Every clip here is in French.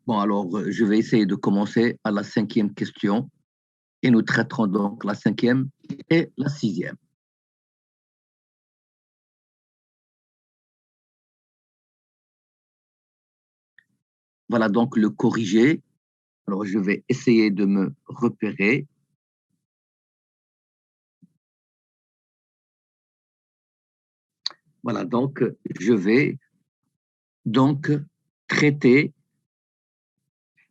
Bon, alors, je vais essayer de commencer à la cinquième question et nous traiterons donc la cinquième et la sixième. Voilà donc le corrigé. Alors, je vais essayer de me repérer. Voilà, donc, je vais donc traiter.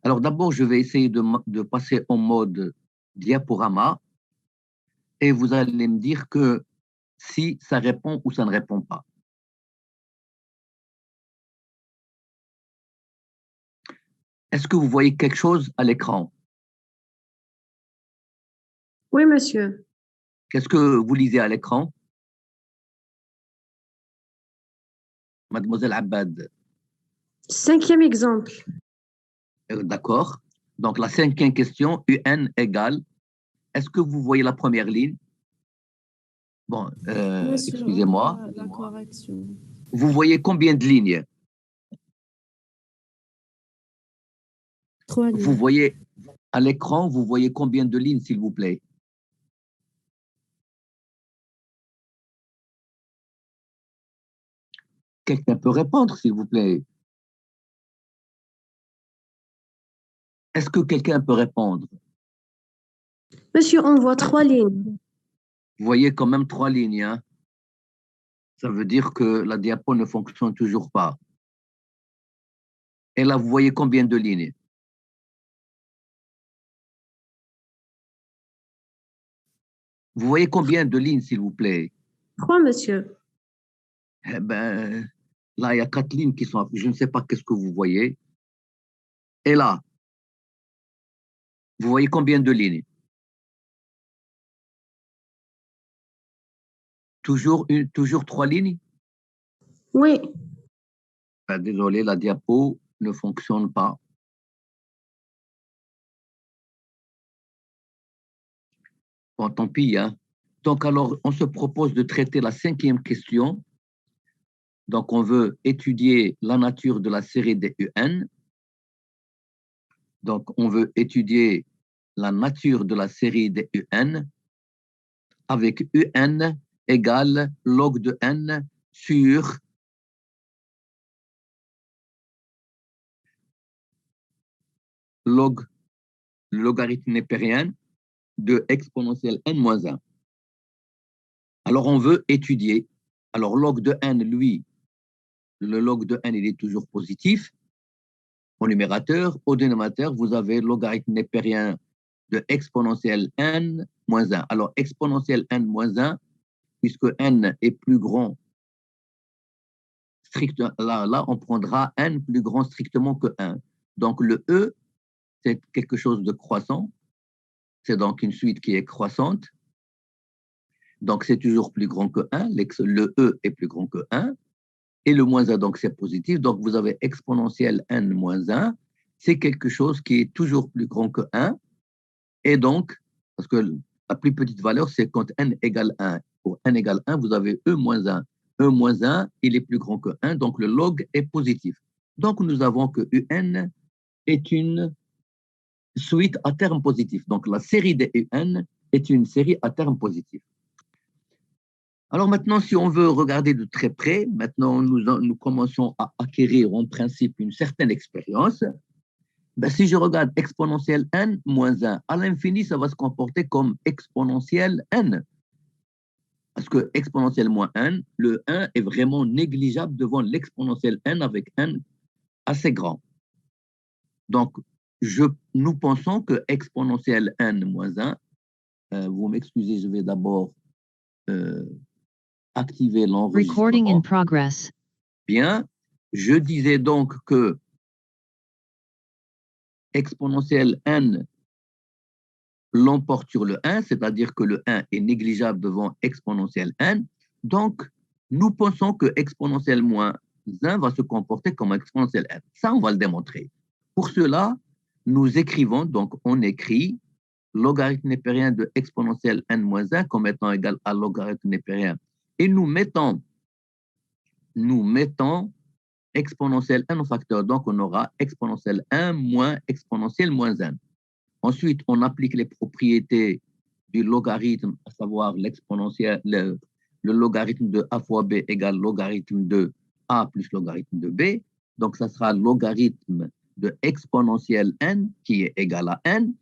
Alors, d'abord, je vais essayer de passer en mode diaporama et vous allez me dire que si ça répond ou ça ne répond pas. Est-ce que vous voyez quelque chose à l'écran? Oui, monsieur. Qu'est-ce que vous lisez à l'écran, mademoiselle Abad? Cinquième exemple. D'accord. Donc, la cinquième question, UN égale. Est-ce que vous voyez la première ligne? Bon, Monsieur, on excusez-moi. a la correction. Vous voyez combien de lignes? 3 Vous lignes. voyez à l'écran, vous voyez combien de lignes, s'il vous plaît? Quelqu'un peut répondre, s'il vous plaît. Est-ce que quelqu'un peut répondre? Monsieur, on voit 3 lignes. Vous voyez quand même 3 lignes, hein? Ça veut dire que la diapo ne fonctionne toujours pas. Et là, vous voyez combien de lignes? Vous voyez combien de lignes, s'il vous plaît? 3, monsieur. Eh ben, là, il y a 4 lignes qui sont. Je ne sais pas qu'est-ce que vous voyez. Et là, vous voyez combien de lignes? Toujours 3 lignes? Oui. Ben, désolé, la diapo ne fonctionne pas. Bon, tant pis, hein. Donc, alors, on se propose de traiter la cinquième question. Donc, on veut étudier la nature de la série des UN. Donc, on veut étudier la nature de la série des UN avec UN égale log de n sur log, le logarithme népérien de exponentielle n-1. Alors, on veut étudier. Alors, log de n, lui, le log de n, il est toujours positif. Au numérateur, au dénominateur, vous avez logarithme népérien de exponentielle n-1. Alors, exponentielle n-1, puisque n est plus grand, là, on prendra n plus grand strictement que 1. Donc, le e, c'est quelque chose de croissant. C'est donc une suite qui est croissante. Donc, c'est toujours plus grand que 1. Le e est plus grand que 1. Et le moins 1, donc, c'est positif. Donc, vous avez exponentielle n moins 1. C'est quelque chose qui est toujours plus grand que 1. Et donc, parce que la plus petite valeur, c'est quand n égale 1. Pour n égale 1, vous avez e moins 1. E moins 1, il est plus grand que 1. Donc, le log est positif. Donc, nous avons que un est une suite à terme positif. Donc, la série des un est une série à terme positif. Alors maintenant, si on veut regarder de très près, maintenant nous commençons à acquérir en principe une certaine expérience. Ben, si je regarde exponentielle n moins 1 à l'infini, ça va se comporter comme exponentielle n. Parce que exponentielle moins n, le 1 est vraiment négligeable devant l'exponentielle n avec n assez grand. Donc, nous pensons que exponentielle n moins 1, vous m'excusez, je vais d'abord activer l'enregistrement. Bien, je disais donc que exponentielle n l'emporte sur le 1, c'est-à-dire que le 1 est négligeable devant exponentielle n. Donc, nous pensons que exponentielle moins 1 va se comporter comme exponentielle n. Ça, on va le démontrer. Pour cela, nous écrivons, donc on écrit logarithme népérien de exponentielle n-1 comme étant égal à logarithme népérien. Et nous mettons exponentielle n au facteur. Donc, on aura exponentielle 1 moins exponentielle moins 1. Ensuite, on applique les propriétés du logarithme, à savoir l'exponentielle, le logarithme de a fois b égale logarithme de a plus logarithme de b. Donc, ça sera logarithme de exponentielle n qui est égal à n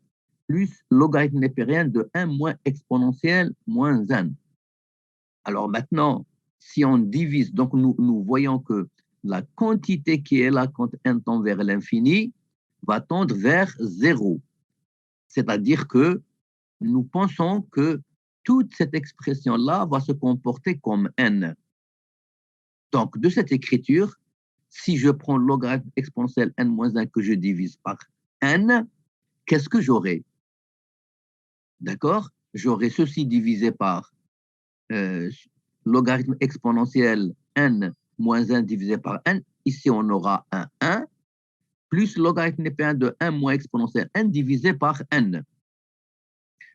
plus logarithme népérien de 1 moins exponentielle moins n. Alors maintenant, si on divise, donc nous voyons que la quantité qui est là quand n tend vers l'infini va tendre vers 0. C'est-à-dire que nous pensons que toute cette expression-là va se comporter comme n. Donc, de cette écriture, si je prends logarithme exponentiel n moins 1 que je divise par n, qu'est-ce que j'aurai? D'accord? J'aurai ceci divisé par logarithme exponentiel n moins 1 divisé par n. Ici, on aura un 1 plus logarithme népérien de 1 moins exponentiel n divisé par n.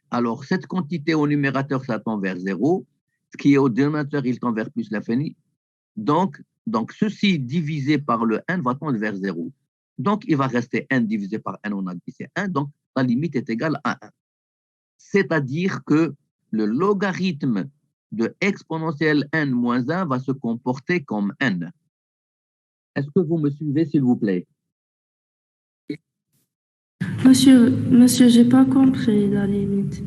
Alors, cette quantité au numérateur, ça tend vers 0. Ce qui est au dénominateur, il tend vers plus l'infini. Donc, ceci divisé par le n va tendre vers 0. Donc, il va rester n divisé par n, on a dit c'est 1. Donc, la limite est égale à 1. C'est-à-dire que le logarithme de exponentielle n moins 1 va se comporter comme n. Est-ce que vous me suivez, s'il vous plaît? Monsieur, j'ai pas compris la limite.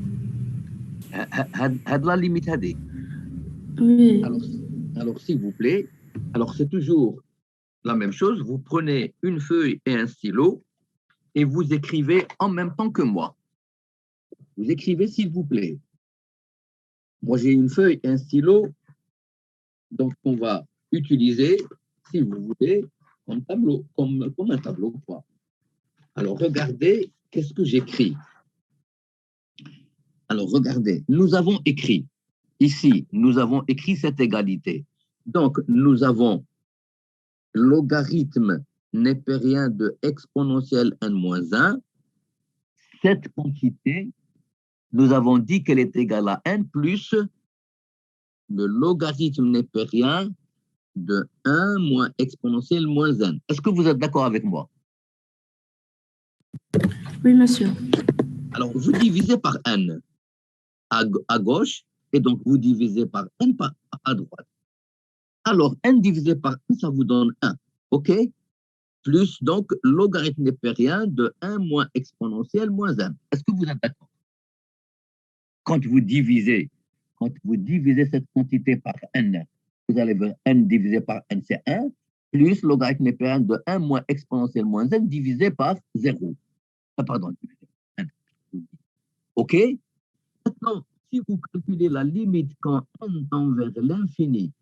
La limite هذه. Oui. Alors, s'il vous plaît, alors c'est toujours la même chose. Vous prenez une feuille et un stylo et vous écrivez en même temps que moi. Vous écrivez, s'il vous plaît. Moi, j'ai une feuille et un stylo, donc on va utiliser, si vous voulez, comme un tableau. Quoi. Alors, regardez, qu'est-ce que j'écris? Alors, regardez, nous avons écrit, ici, nous avons écrit cette égalité. Donc, nous avons logarithme népérien de exponentielle n-1. Cette quantité, nous avons dit qu'elle est égale à n plus le logarithme népérien de 1 moins exponentielle moins n. Est-ce que vous êtes d'accord avec moi? Oui, monsieur. Alors, vous divisez par n à gauche, et donc vous divisez par n à droite. Alors, n divisé par n, ça vous donne 1, OK? Plus donc logarithme népérien de 1 moins exponentielle moins 1. Est-ce que vous êtes d'accord? Quand vous divisez cette quantité par n, vous allez voir n divisé par n, c'est 1, plus logarithme népérien de 1 moins exponentielle moins n divisé par 0. Pardon, n. OK? Maintenant, si vous calculez la limite quand n tend vers l'infini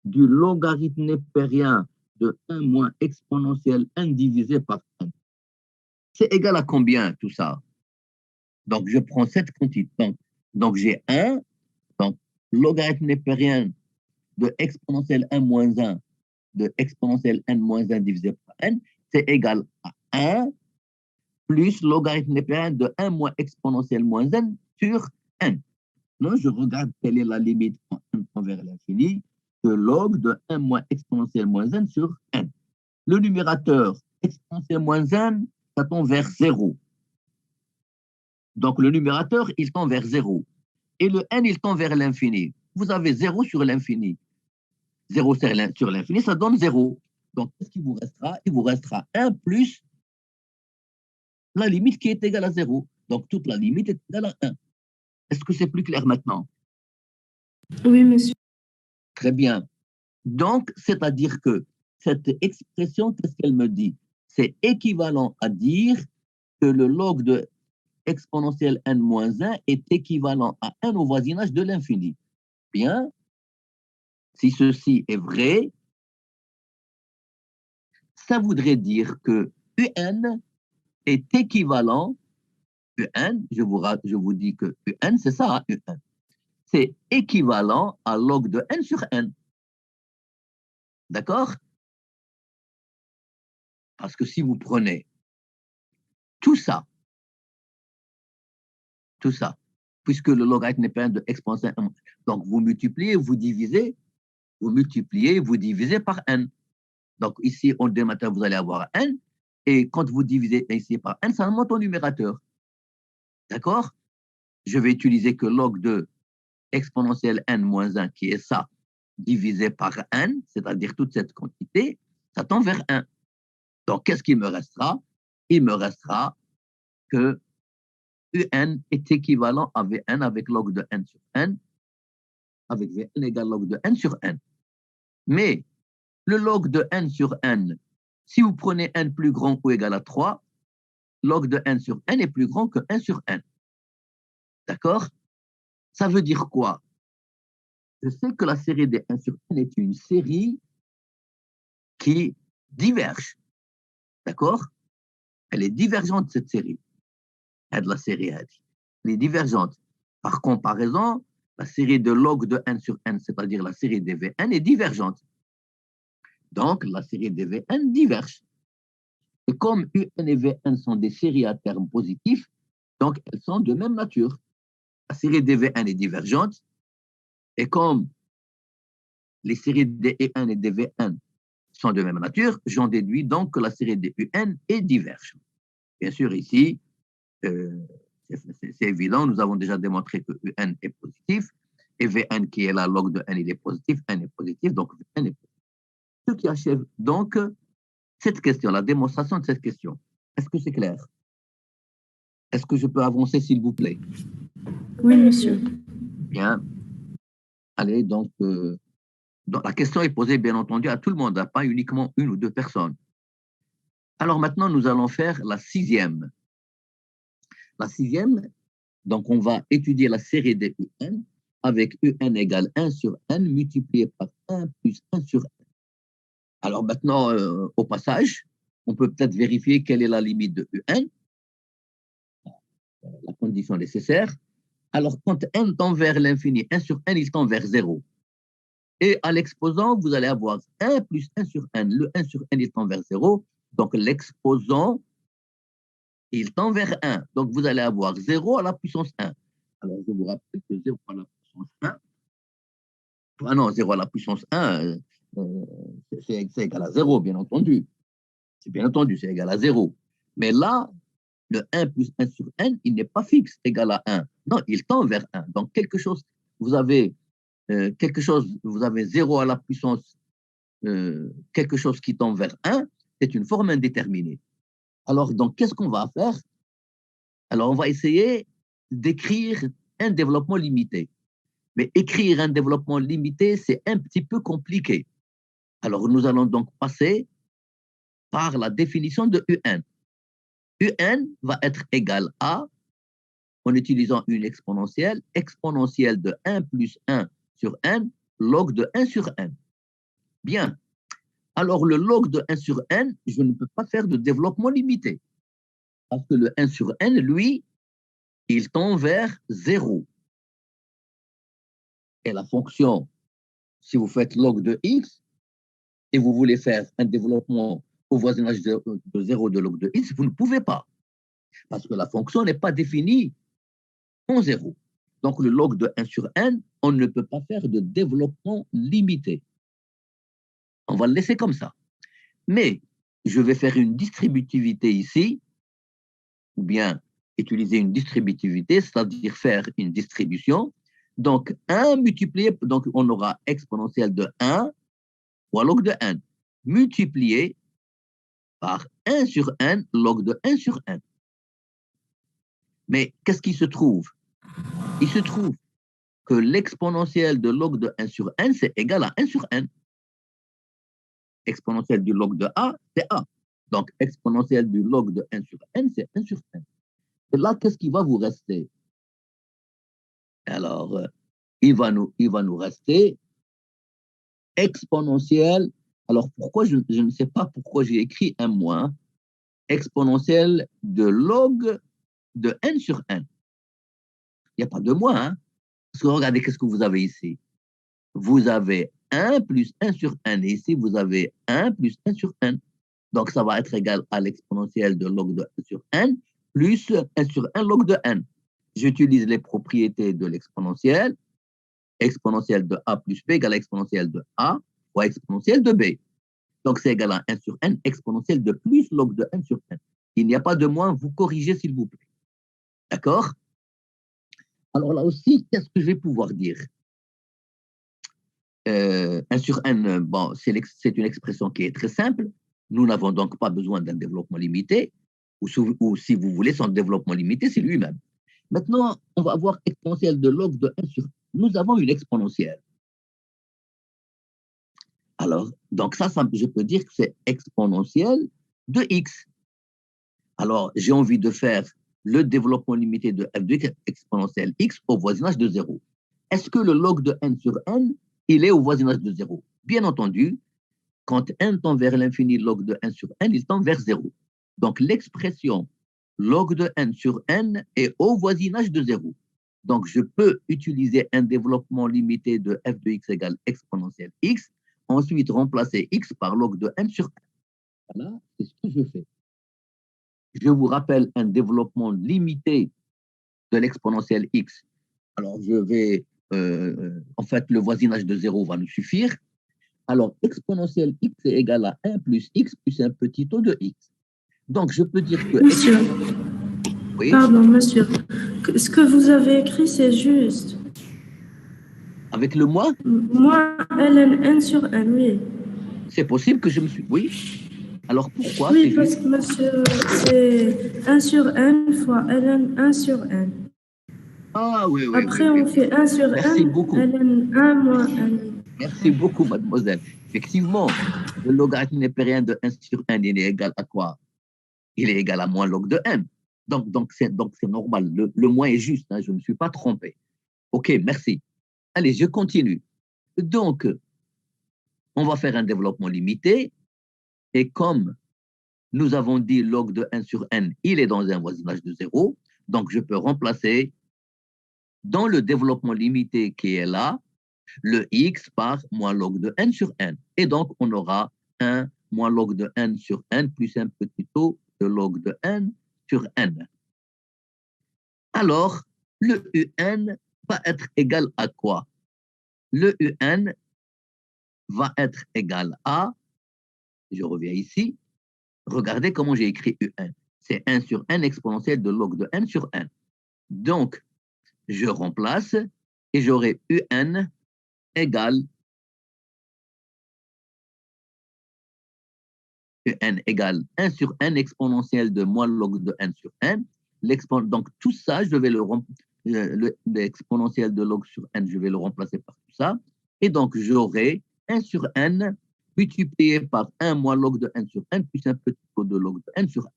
du logarithme népérien de 1 moins exponentielle n divisé par n, c'est égal à combien tout ça? Donc, je prends cette quantité. Donc j'ai 1, donc logarithme népérien de exponentielle 1 moins 1 de exponentielle n moins 1 divisé par n, c'est égal à 1 plus logarithme népérien de 1 moins exponentielle moins n sur n. Non, je regarde quelle est la limite quand n tend vers l'infini de log de 1 moins exponentielle moins n sur n. Le numérateur exponentielle moins n, ça tend vers 0. Donc le numérateur, il tend vers 0. Et le n, il tend vers l'infini. Vous avez 0 sur l'infini. 0 sur l'infini, ça donne 0. Donc, qu'est-ce qui vous restera? Il vous restera 1 plus la limite qui est égale à 0. Donc, toute la limite est égale à 1. Est-ce que c'est plus clair maintenant? Oui, monsieur. Très bien. Donc, c'est-à-dire que cette expression, qu'est-ce qu'elle me dit? C'est équivalent à dire que le log de exponentielle n-1 est équivalent à 1 au voisinage de l'infini. Bien. Si ceci est vrai, ça voudrait dire que un est équivalent, un, je vous dis que un, c'est ça, un, c'est équivalent à log de n sur n. D'accord? Parce que si vous prenez tout ça, puisque le logarithme n'est pas un de exponentielle, donc vous multipliez, vous divisez, vous divisez par n. Donc ici, au dénominateur, vous allez avoir n, et quand vous divisez ici par n, ça monte au numérateur. D'accord? Je vais utiliser que log de exponentielle n moins 1, qui est ça, divisé par n, c'est-à-dire toute cette quantité, ça tend vers 1. Donc, qu'est-ce qu'il me restera? Il me restera que un est équivalent à Vn avec log de n sur n, avec Vn égale log de n sur n. Mais le log de n sur n, si vous prenez n plus grand ou égal à 3, log de n sur n est plus grand que 1 sur n. D'accord? Ça veut dire quoi? Je sais que la série des 1 sur n est une série qui diverge. D'accord? Elle est divergente, cette série. Elle de la série elle est divergente. Par comparaison, la série de log de n sur n, c'est-à-dire la série des Vn, est divergente. Donc, la série des Vn diverge. Et comme Un et Vn sont des séries à termes positifs, donc elles sont de même nature. La série des Vn est divergente, et comme les séries des Un et des Vn sont de même nature, j'en déduis donc que la série des Un est divergente. Bien sûr, ici, c'est évident, nous avons déjà démontré que Un est positif, et Vn qui est la log de n, il est positif, n est positif, donc Vn est positif. Ce qui achève donc cette question, la démonstration de cette question. Est-ce que c'est clair? Est-ce que je peux avancer, s'il vous plaît? Oui, monsieur. Bien. Allez, donc la question est posée, bien entendu, à tout le monde, pas uniquement une ou deux personnes. Alors maintenant, nous allons faire la sixième. La sixième, donc on va étudier la série des Un avec Un égale 1 sur n multiplié par 1 plus 1 sur n. Alors maintenant, au passage, on peut peut-être vérifier quelle est la limite de Un, la condition nécessaire. Alors, quand n tend vers l'infini, 1 sur n, il tend vers 0. Et à l'exposant, vous allez avoir 1 plus 1 sur n. Le 1 sur n, il tend vers 0. Donc, l'exposant, il tend vers 1. Donc, vous allez avoir 0 à la puissance 1. Alors, je vous rappelle que 0 à la puissance 1, ah non, 0 à la puissance 1, c'est égal à 0, bien entendu. C'est bien entendu, c'est égal à 0. Mais là, le 1 plus 1 sur n, il n'est pas fixe, égal à 1. Non, il tend vers 1. Donc, quelque chose, vous avez 0 à la puissance, quelque chose qui tend vers 1, c'est une forme indéterminée. Alors, donc, qu'est-ce qu'on va faire? Alors, on va essayer d'écrire un développement limité. Mais écrire un développement limité, c'est un petit peu compliqué. Alors, nous allons donc passer par la définition de Un. Un va être égal à, en utilisant une exponentielle de 1 plus 1 sur n, log de 1 sur n. Bien. Alors, le log de 1 sur n, je ne peux pas faire de développement limité. Parce que le 1 sur n, lui, il tend vers 0. Et la fonction, si vous faites log de x, et vous voulez faire un développement au voisinage de 0 de log de x, vous ne pouvez pas. Parce que la fonction n'est pas définie en 0. Donc, le log de 1 sur n, on ne peut pas faire de développement limité. On va le laisser comme ça. Mais je vais faire une distributivité ici, ou bien utiliser une distributivité, c'est-à-dire faire une distribution. Donc, 1 multiplié, donc on aura exponentielle de 1 ou log de n, multiplié par 1 sur n, log de 1 sur n. Mais qu'est-ce qui se trouve? Il se trouve que l'exponentielle de log de 1 sur n, c'est égal à 1 sur n. Exponentielle du log de a, c'est a. Donc, exponentielle du log de 1 sur n, c'est 1 sur n. Et là, qu'est-ce qui va vous rester? Alors, il va nous rester exponentielle. Alors, pourquoi je ne sais pas pourquoi j'ai écrit un moins. Exponentielle de log de n sur n. Il n'y a pas de moins, hein? Parce que regardez, qu'est-ce que vous avez ici? Vous avez 1 plus 1 sur n. Et ici, vous avez 1 plus 1 sur n. Donc, ça va être égal à l'exponentielle de log de 1 sur n plus 1 sur 1 log de n. J'utilise les propriétés de l'exponentielle. Exponentielle de a plus b égale à exponentielle de a fois exponentielle de b. Donc, c'est égal à 1 sur n exponentielle de plus log de n sur n. Il n'y a pas de moins, vous corrigez s'il vous plaît. D'accord? Alors là aussi, qu'est-ce que je vais pouvoir dire? 1 sur n, bon, c'est une expression qui est très simple. Nous n'avons donc pas besoin d'un développement limité, ou si vous voulez, son développement limité, c'est lui-même. Maintenant, on va avoir exponentielle de log de 1 sur n. Nous avons une exponentielle. Alors, donc ça, je peux dire que c'est exponentielle de x. Alors, j'ai envie de faire le développement limité de f de x exponentielle x au voisinage de 0. Est-ce que le log de n sur n, il est au voisinage de 0? Bien entendu, quand n tend vers l'infini, log de n sur n, il tend vers 0. Donc, l'expression log de n sur n est au voisinage de 0. Donc, je peux utiliser un développement limité de f de x égale exponentielle x, ensuite remplacer x par log de n sur n. Voilà, c'est ce que je fais. Je vous rappelle un développement limité de l'exponentielle x. Alors, je vais, en fait, le voisinage de 0 va nous suffire. Alors, exponentielle x est égal à 1 plus x plus un petit taux de x. Donc, je peux dire que... Monsieur, oui, pardon, monsieur. Ce que vous avez écrit, c'est juste. avec le moi, Moi, ln n sur n, oui. c'est possible que je me suis... Oui. Alors, pourquoi Oui, c'est parce juste? que monsieur, c'est 1 sur n fois ln 1 sur n. Ah, oui, oui, oui, Après, oui, on oui. fait 1 sur Merci n, beaucoup. ln 1 moins n. Merci beaucoup, mademoiselle. Effectivement, le logarithme népérien de 1 sur n, il est égal à quoi? Il est égal à moins log de n. Donc c'est normal. Le moins est juste. Hein, je ne me suis pas trompé. OK, merci. Allez, je continue. Donc, on va faire un développement limité. Et comme nous avons dit log de 1 sur n, il est dans un voisinage de 0. Donc, je peux remplacer dans le développement limité qui est là, le x par moins log de n sur n. Et donc, on aura 1 moins log de n sur n plus un petit taux de log de n sur n. Alors, le un va être égal à quoi? Le un va être égal à, je reviens ici, regardez comment j'ai écrit un. C'est 1 sur n exponentielle de log de n sur n. Donc, je remplace et j'aurai un égale un égale 1 sur n exponentielle de moins log de n sur n. Donc, tout ça, je vais l'exponentielle de log sur n, je vais le remplacer par tout ça. Et donc, j'aurai 1 sur n multiplié par 1 moins log de n sur n plus un petit peu de log de n sur n.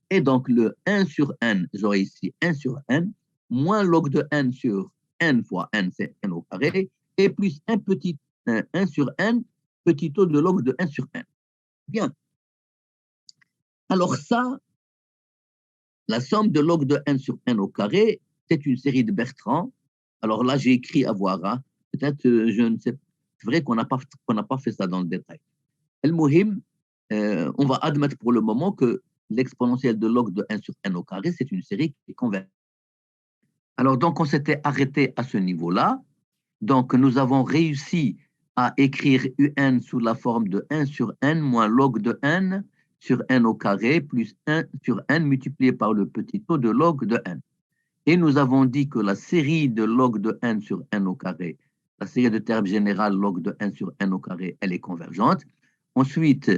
Et donc, le 1 sur n, j'aurai ici 1 sur n, moins log de n sur n fois n, c'est n au carré, et plus un petit 1 sur n, petit taux de log de n sur n. Bien. Alors ça, la somme de log de n sur n au carré, c'est une série de Bertrand. Alors là, j'ai écrit à voir. Hein. Peut-être, je ne sais, c'est vrai qu'on n'a pas fait ça dans le détail. El-Mohim, on va admettre pour le moment que l'exponentielle de log de 1 sur n au carré, c'est une série qui est convergente. Alors donc, on s'était arrêté à ce niveau-là. Donc, nous avons réussi à écrire un sous la forme de 1 sur n moins log de n sur n au carré plus 1 sur n multiplié par le petit taux de log de n. Et nous avons dit que la série de log de n sur n au carré, la série de termes générales log de n sur n au carré, elle est convergente. Ensuite,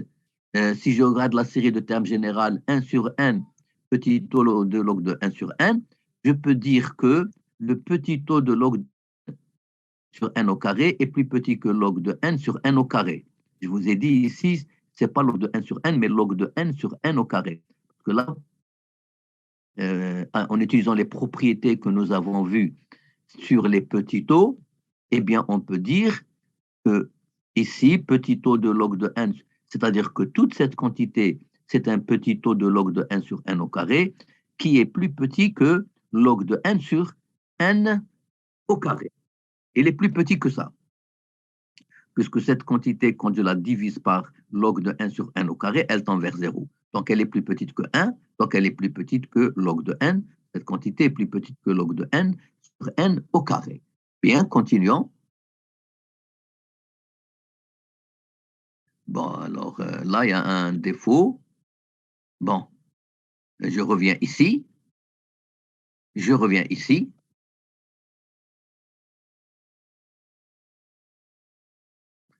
si je regarde la série de termes générales 1 sur n, petit taux de log de 1 sur n, je peux dire que le petit taux de log sur n au carré est plus petit que log de n sur n au carré. Je vous ai dit ici, ce n'est pas log de n sur n, mais log de n sur n au carré. Parce que là, en utilisant les propriétés que nous avons vues sur les petits taux, eh bien, on peut dire que ici, petit taux de log de n, c'est-à-dire que toute cette quantité, c'est un petit taux de log de n sur n au carré, qui est plus petit que log de n sur n au carré. Il est plus petit que ça. Puisque cette quantité, quand je la divise par log de 1 sur n au carré, elle tend vers 0. Donc, elle est plus petite que 1, donc elle est plus petite que log de n. Cette quantité est plus petite que log de n sur n au carré. Bien, continuons. Bon, alors là, il y a un défaut. Bon, je reviens ici. Je reviens ici.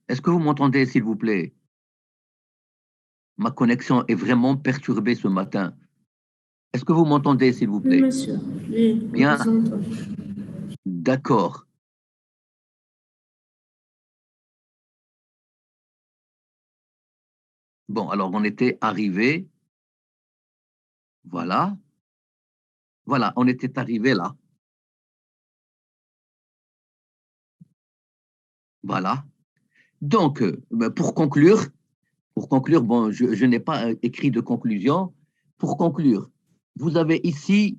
Est-ce que vous m'entendez, s'il vous plaît? Ma connexion est vraiment perturbée ce matin. Est-ce que vous m'entendez, s'il vous Oui, plaît? monsieur. Oui, on Bien, vous entend. d'accord. Bon, alors on était arrivé, voilà. Voilà, on était arrivé là. Voilà. Donc, pour conclure, bon, je n'ai pas écrit de conclusion. Pour conclure, vous avez ici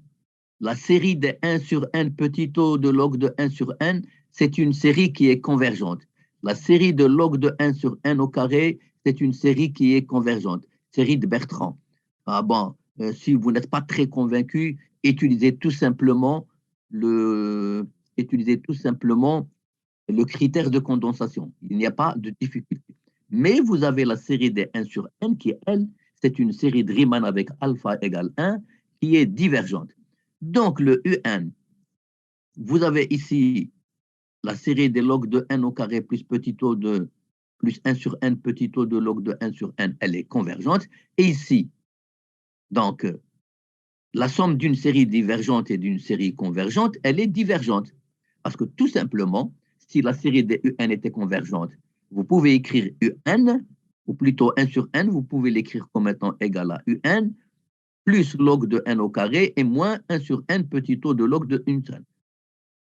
la série de 1 sur n petit o de log de 1 sur n, c'est une série qui est convergente. La série de log de 1 sur n au carré, c'est une série qui est convergente. Série de Bertrand. Ah bon, si vous n'êtes pas très convaincu, utilisez tout simplement le, utilisez tout simplement le critère de condensation. Il n'y a pas de difficulté. Mais vous avez la série des 1 sur n qui, elle, c'est une série de Riemann avec alpha égale 1 qui est divergente. Donc, le UN, vous avez ici la série des logs de n au carré plus petit o de plus 1 sur n petit o de log de 1 sur n, elle est convergente. Et ici, donc, la somme d'une série divergente et d'une série convergente, elle est divergente. Parce que tout simplement, si la série des UN était convergente, vous pouvez écrire UN, ou plutôt 1 sur n, vous pouvez l'écrire comme étant égal à UN, plus log de n au carré et moins 1 sur n petit o de log de 1 sur n.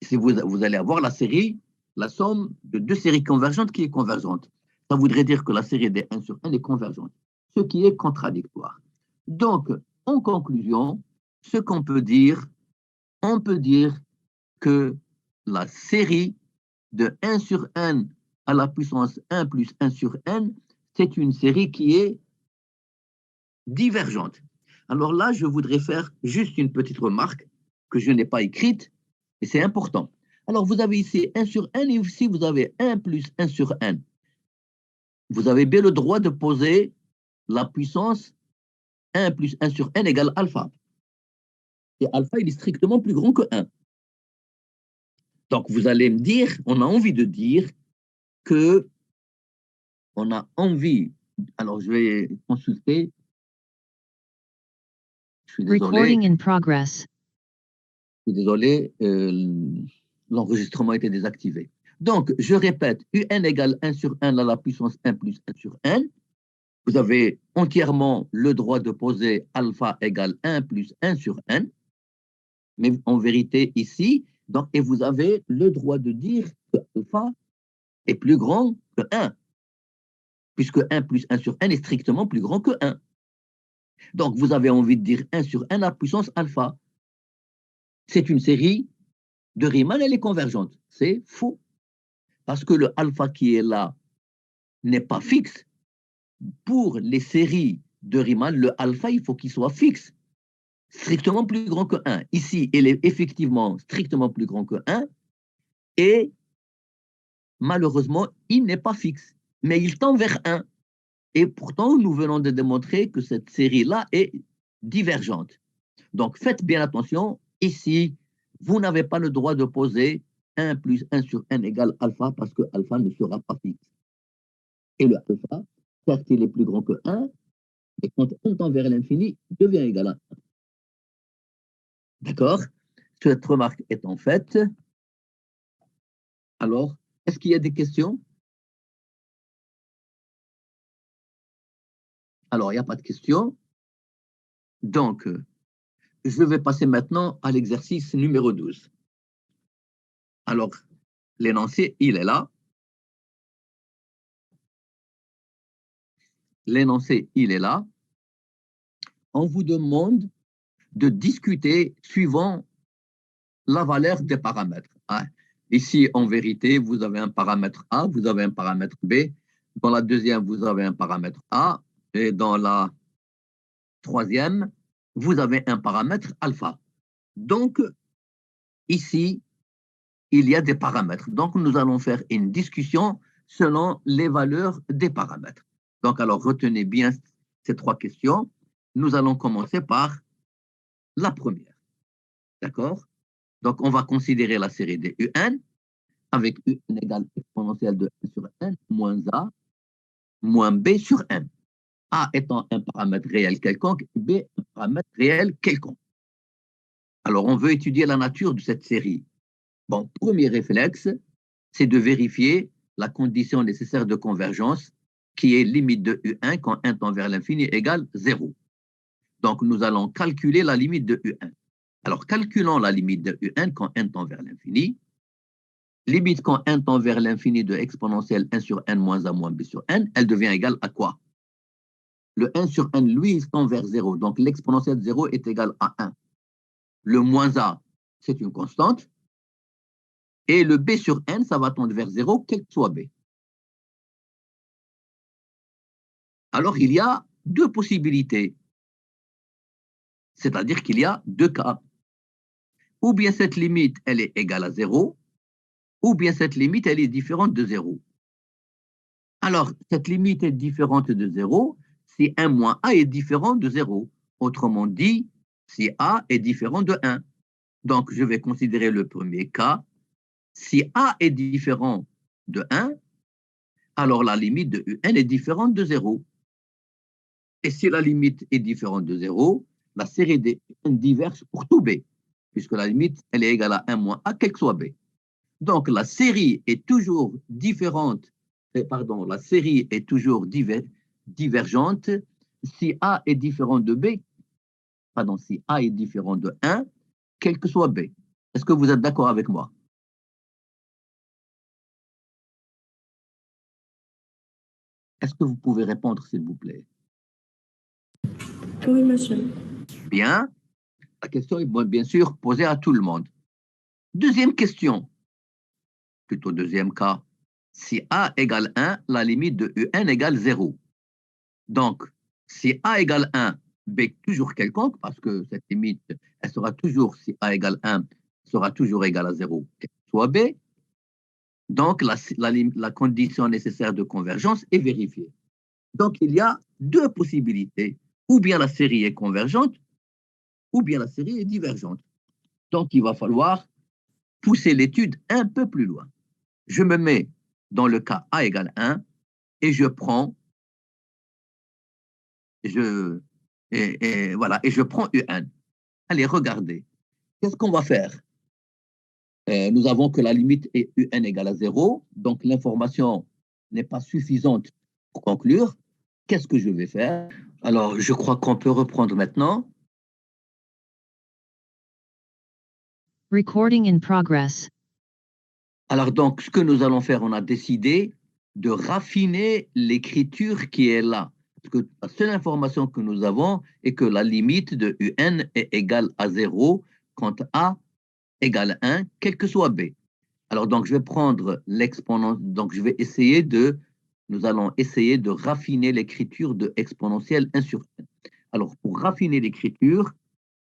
Si vous allez avoir la série, la somme de deux séries convergentes qui est convergente. Ça voudrait dire que la série des 1 sur n est convergente, ce qui est contradictoire. Donc, en conclusion, ce qu'on peut dire, on peut dire que la série de 1 sur n à la puissance 1 plus 1 sur n, c'est une série qui est divergente. Alors là, je voudrais faire juste une petite remarque que je n'ai pas écrite, et c'est important. Alors, vous avez ici 1 sur n, et ici, vous avez 1 plus 1 sur n. Vous avez bien le droit de poser la puissance 1 plus 1 sur n égale alpha. Et alpha, il est strictement plus grand que 1. Donc, vous allez me dire, on a envie de dire que on a envie. Alors, je vais consulter. Je suis désolé. Recording in progress. Je suis désolé, l'enregistrement était désactivé. Donc, je répète, UN égale 1 sur 1 à la puissance 1 plus 1 sur n. Vous avez entièrement le droit de poser alpha égale 1 plus 1 sur n. Mais en vérité, ici, donc, et vous avez le droit de dire que alpha est plus grand que 1, puisque 1 plus 1 sur n est strictement plus grand que 1. Donc, vous avez envie de dire 1 sur 1 à la puissance alpha. C'est une série de Riemann, elle est convergente. C'est faux. Parce que le alpha qui est là n'est pas fixe. Pour les séries de Riemann, le alpha, il faut qu'il soit fixe. Strictement plus grand que 1. Ici, il est effectivement strictement plus grand que 1. Et malheureusement, il n'est pas fixe. Mais il tend vers 1. Et pourtant, nous venons de démontrer que cette série-là est divergente. Donc, faites bien attention. Ici, vous n'avez pas le droit de poser 1 plus 1 sur n égale alpha parce que alpha ne sera pas fixe. Et le alpha, certes, il est plus grand que 1, mais quand on tend vers l'infini, il devient égal à 1. D'accord? Cette remarque étant faite, alors, est-ce qu'il y a des questions? Alors, il n'y a pas de questions. Donc, je vais passer maintenant à l'exercice numéro 12. Alors, l'énoncé, il est là. L'énoncé, il est là. On vous demande de discuter suivant la valeur des paramètres. Ici, en vérité, vous avez un paramètre A, vous avez un paramètre B. Dans la deuxième, vous avez un paramètre A. Et dans la troisième, vous avez un paramètre alpha. Donc, ici, il y a des paramètres. Donc, nous allons faire une discussion selon les valeurs des paramètres. Donc, alors, retenez bien ces trois questions. Nous allons commencer par la première. D'accord? Donc, on va considérer la série des UN avec UN égale exponentielle de 1 sur n moins A moins B sur n. A étant un paramètre réel quelconque, B un paramètre réel quelconque. Alors, on veut étudier la nature de cette série. Bon, premier réflexe, c'est de vérifier la condition nécessaire de convergence qui est limite de U1 quand n tend vers l'infini égale 0. Donc, nous allons calculer la limite de U1. Alors, calculons la limite de U1 quand n tend vers l'infini. Limite quand n tend vers l'infini de exponentielle 1 sur n moins a moins b sur n, elle devient égale à quoi? Le 1 sur n, lui, il tend vers 0. Donc, l'exponentielle de 0 est égale à 1. Le moins a, c'est une constante. Et le b sur n, ça va tendre vers 0, quel que soit b. Alors, il y a deux possibilités. C'est-à-dire qu'il y a deux cas. Ou bien cette limite, elle est égale à 0, ou bien cette limite, elle est différente de 0. Alors, cette limite est différente de 0 si 1 moins a est différent de 0. Autrement dit, si a est différent de 1. Donc, je vais considérer le premier cas. Si a est différent de 1, alors la limite de un est différente de 0. Et si la limite est différente de 0, la série des un diverge pour tout b, puisque la limite, elle est égale à 1 moins a, quel que soit b. Donc, la série est toujours différente, la série est toujours divergente si a est différent de b, si a est différent de 1, quel que soit b. Est-ce que vous êtes d'accord avec moi? Est-ce que vous pouvez répondre, s'il vous plaît? Oui, monsieur. Bien. La question est bien sûr posée à tout le monde. Deuxième question, plutôt deuxième cas. Si a égale 1, la limite de un égale 0. Donc, si a égale 1, b toujours quelconque, parce que cette limite, elle sera toujours, si a égale 1, sera toujours égale à 0, soit b. Donc, la condition nécessaire de convergence est vérifiée. Donc, il y a deux possibilités. Ou bien la série est convergente, ou bien la série est divergente. Donc, il va falloir pousser l'étude un peu plus loin. Je me mets dans le cas a égale 1 et je prends, voilà, et je prends UN. Allez, regardez. Qu'est-ce qu'on va faire? Nous avons que la limite est UN égale à 0, donc l'information n'est pas suffisante pour conclure. Qu'est-ce que je vais faire? Alors, je crois qu'on peut reprendre maintenant. Recording in progress. Alors donc, ce que nous allons faire, on a décidé de raffiner l'écriture qui est là. Parce que la seule information que nous avons est que la limite de UN est égale à 0 quand A égale 1, quel que soit B. Alors donc, je vais prendre l'exponent, donc nous allons essayer de raffiner l'écriture de exponentielle 1 sur n. Alors, pour raffiner l'écriture,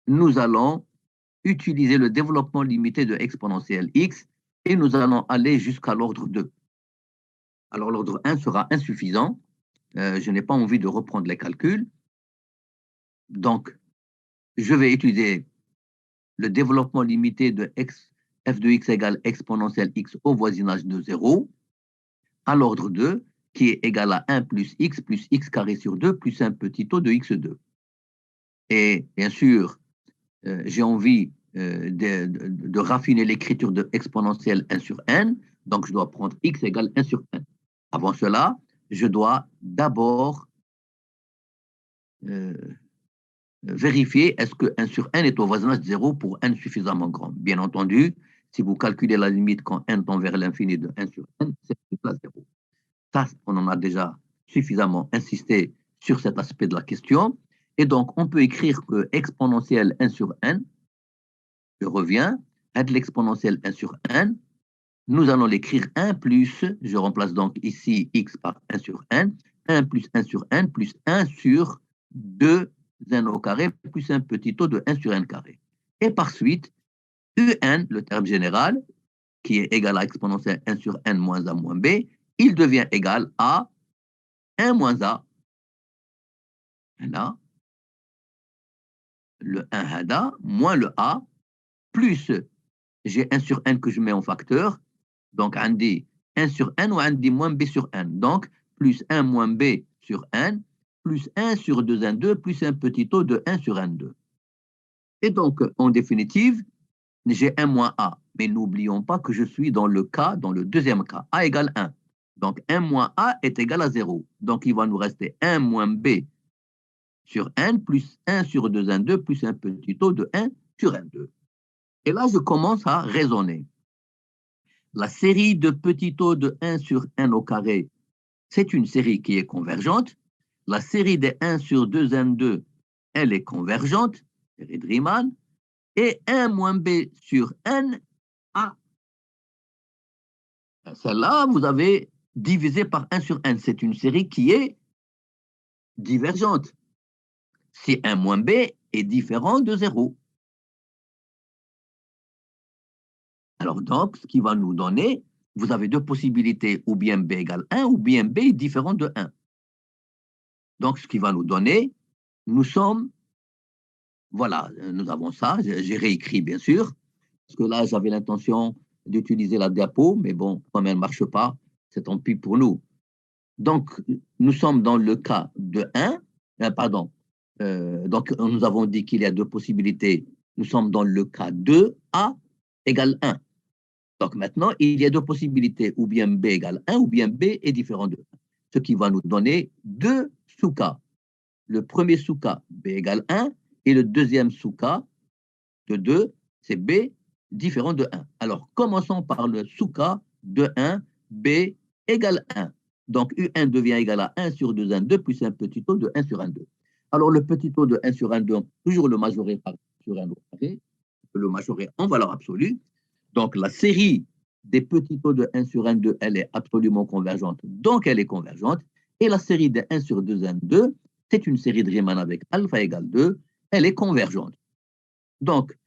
nous allons utiliser le développement limité de exponentielle x et nous allons aller jusqu'à l'ordre 2. Alors, l'ordre 1 sera insuffisant. Je n'ai pas envie de reprendre les calculs. Donc, je vais utiliser le développement limité de f de x égale exponentielle x au voisinage de 0 à l'ordre 2, qui est égal à 1 plus x carré sur 2 plus un petit taux de x2. Et bien sûr, j'ai envie de raffiner l'écriture de exponentielle 1 sur n, donc je dois prendre x égale 1 sur n. Avant cela, je dois d'abord vérifier est-ce que 1 sur n est au voisinage de 0 pour n suffisamment grand. Bien entendu, si vous calculez la limite quand n tend vers l'infini de 1 sur n, c'est égal à 0. Ça, on en a déjà suffisamment insisté sur cet aspect de la question. Et donc, on peut écrire que exponentielle 1 sur n, je reviens, à l'exponentielle 1 sur n, nous allons l'écrire 1 plus, je remplace donc ici x par 1 sur n, 1 plus 1 sur n plus 1 sur 2 n au carré plus un petit taux de 1 sur n carré. Et par suite, un, le terme général, qui est égal à exponentielle 1 sur n moins a moins b, il devient égal à 1 moins A. Là, le 1 hada moins le A, plus j'ai 1 sur n que je mets en facteur. Donc, on dit 1 sur n ou on dit moins b sur n. Donc, plus 1 moins b sur n, plus 1 sur 2n2, plus un petit taux de 1 sur n2. Et donc, en définitive, j'ai 1 moins a. Mais n'oublions pas que je suis dans le deuxième cas. A égale 1. Donc, 1 moins a est égal à 0. Donc, il va nous rester 1 moins b sur n, plus 1 sur 2n2, plus un petit taux de 1 sur n2. Et là, je commence à raisonner. La série de petits taux de 1 sur n au carré, c'est une série qui est convergente. La série des 1 sur 2n2, elle est convergente, série de Riemann. Et 1 moins b sur n, a. Celle-là, vous avez divisé par 1 sur n. C'est une série qui est divergente. Si 1 moins b est différent de 0. Alors donc, ce qui va nous donner, vous avez deux possibilités, ou bien b égale 1, ou bien b est différent de 1. Donc, ce qui va nous donner, nous sommes, voilà, nous avons ça, j'ai réécrit bien sûr, parce que là, j'avais l'intention d'utiliser la diapo, mais bon, comme elle ne marche pas, c'est tant pis pour nous. Donc, nous sommes dans le cas de 1, donc nous avons dit qu'il y a deux possibilités, nous sommes dans le cas de A égale 1. Donc maintenant, il y a deux possibilités, ou bien B égale 1, ou bien B est différent de 1. Ce qui va nous donner deux sous-cas. Le premier sous-cas, B égale 1, et le deuxième sous-cas de 2, c'est B différent de 1. Alors, commençons par le sous-cas de 1, B égale 1. Donc, U1 devient égal à 1 sur 2N2 plus un petit taux de 1 sur N2. Alors, le petit taux de 1 sur N2, on peut toujours le majorer par 1 sur N2 au carré, on peut le majorer en valeur absolue. Donc, la série des petits taux de 1 sur N2, elle est absolument convergente, donc elle est convergente. Et la série de 1 sur 2N2, c'est une série de Riemann avec alpha égale 2, elle est convergente. Donc,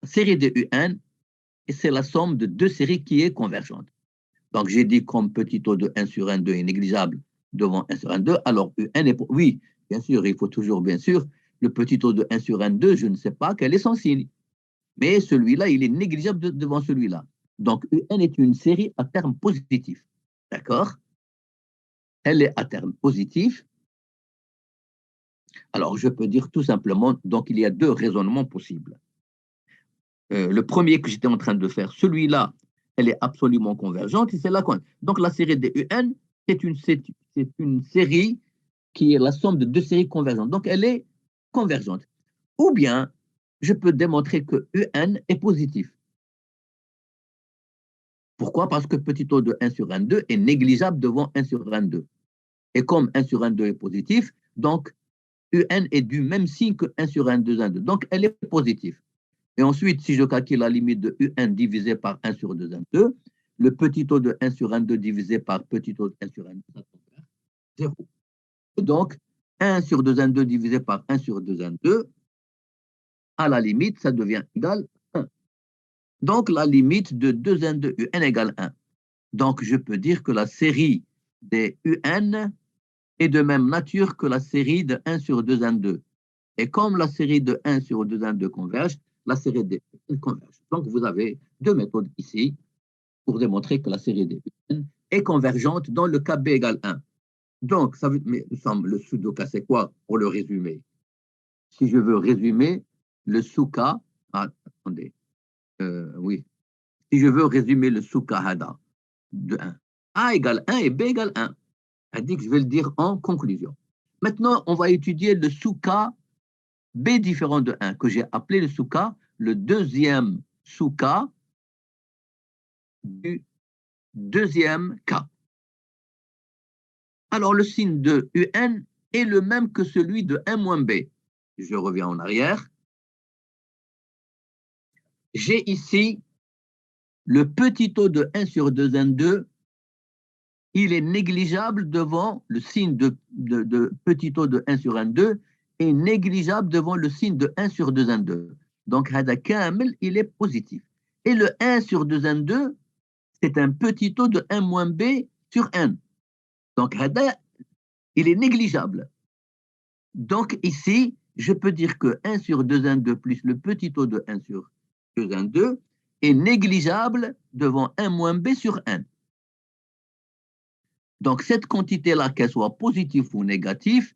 la série de UN, c'est la somme de deux séries qui est convergente. Donc, j'ai dit comme petit taux de 1 sur N2 est négligeable devant 1 sur N2, alors UN est... Oui, bien sûr, il faut toujours, bien sûr, le petit taux de 1 sur N2, je ne sais pas quel est son signe. Mais celui-là, il est négligeable devant celui-là. Donc, UN est une série à terme positif. D'accord? Elle est à terme positif. Alors, je peux dire tout simplement, donc il y a deux raisonnements possibles. Le premier que j'étais en train de faire, celui-là, elle est absolument convergente, et c'est là qu'on... Donc, la série des UN, c'est une série qui est la somme de deux séries convergentes. Donc, elle est convergente. Ou bien, je peux démontrer que UN est positif. Pourquoi? Parce que petit taux de 1 sur N2 est négligeable devant 1 sur N2. Et comme 1 sur N2 est positif, donc UN est du même signe que 1 sur N2, N2. Donc, elle est positive. Et ensuite, si je calcule la limite de UN divisé par 1 sur 2, N2, le petit taux de 1 sur N2 divisé par petit taux de 1 sur N2, ça fait 0. Et donc, 1 sur 2, N2 divisé par 1 sur 2, N2, à la limite, ça devient égal à 1. Donc, la limite de 2 N2 UN égale 1. Donc, je peux dire que la série des UN est de même nature que la série de 1 sur 2 N2. Et comme la série de 1 sur 2 N2 converge, la série des UN converge. Donc, vous avez deux méthodes ici pour démontrer que la série des UN est convergente dans le cas B égale 1. Donc, ça veut, mais le sous-cas, c'est quoi pour le résumer? Si je veux résumer le sous-cas, attendez, oui. Si je veux résumer le sous-cas Hada de 1, A égale 1 et B égale 1, c'est-à-dire que je vais le dire en conclusion. Maintenant, on va étudier le sous-cas B différent de 1, que j'ai appelé le sous-cas, le deuxième sous-cas du deuxième cas. Alors, le signe de UN est le même que celui de 1 moins B. Je reviens en arrière. J'ai ici le petit taux de 1 sur 2 N2. Il est négligeable devant le signe de petit taux de 1 sur N2 et négligeable devant le signe de 1 sur 2 N2. Donc, Hada Kamel, il est positif. Et le 1 sur 2 N2, c'est un petit taux de 1 moins B sur N. Donc, Hada, il est négligeable. Donc ici, je peux dire que 1 sur 2, 1, 2 plus le petit taux de 1 sur 2, 1, 2 est négligeable devant 1 moins B sur 1. Donc cette quantité-là, qu'elle soit positive ou négative,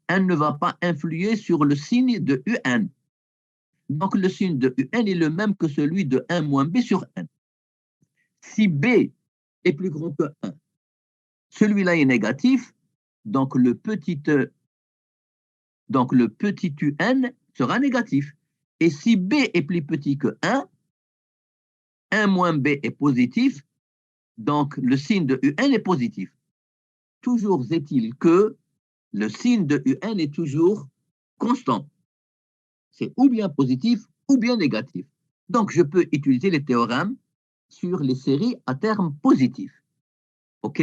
elle ne va pas influer sur le signe de UN. Donc le signe de UN est le même que celui de 1 moins B sur 1. Si B est plus grand que 1, celui-là est négatif, donc le petit UN sera négatif. Et si B est plus petit que 1 moins B est positif, donc le signe de UN est positif. Toujours est-il que le signe de UN est toujours constant. C'est ou bien positif ou bien négatif. Donc je peux utiliser les théorèmes sur les séries à terme positif. OK?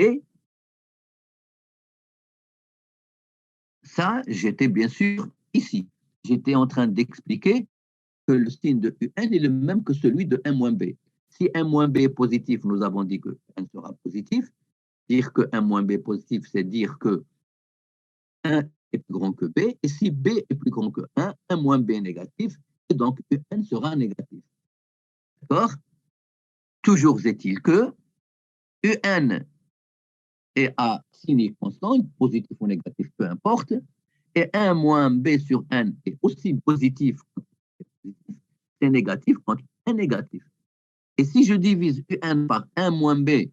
Ça, j'étais bien sûr ici. J'étais en train d'expliquer que le signe de UN est le même que celui de 1 moins B. Si 1 moins B est positif, nous avons dit que UN sera positif. Dire que 1 moins B est positif, c'est dire que 1 est plus grand que B. Et si B est plus grand que 1 moins B est négatif, et donc UN sera négatif. D'accord? Toujours est-il que UN est à signe constant, positif ou négatif, peu importe, et 1 moins B sur N est aussi positif c'est négatif quand n est négatif. Et si je divise UN par 1 moins B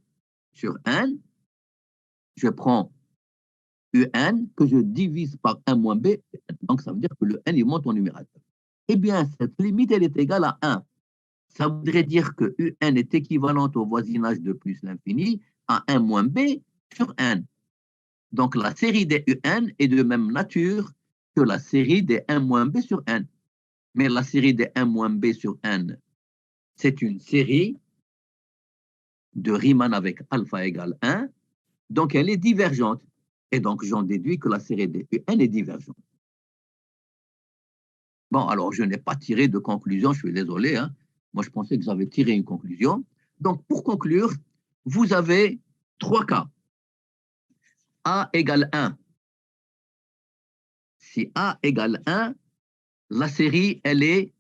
sur N, je prends UN que je divise par 1 moins B, donc ça veut dire que le N il monte en numérateur. Eh bien, cette limite, elle est égale à 1. Ça voudrait dire que UN est équivalente au voisinage de plus l'infini à 1 moins B sur N. Donc la série des UN est de même nature que la série des 1 moins B sur N. Mais la série des 1 moins B sur N, c'est une série de Riemann avec alpha égale 1, donc elle est divergente. Et donc j'en déduis que la série des UN est divergente. Bon, alors je n'ai pas tiré de conclusion, je suis désolé. Hein. Moi, je pensais que j'avais tiré une conclusion. Donc pour conclure, vous avez 3 cas. A égale 1. Si A égale 1, la série, elle est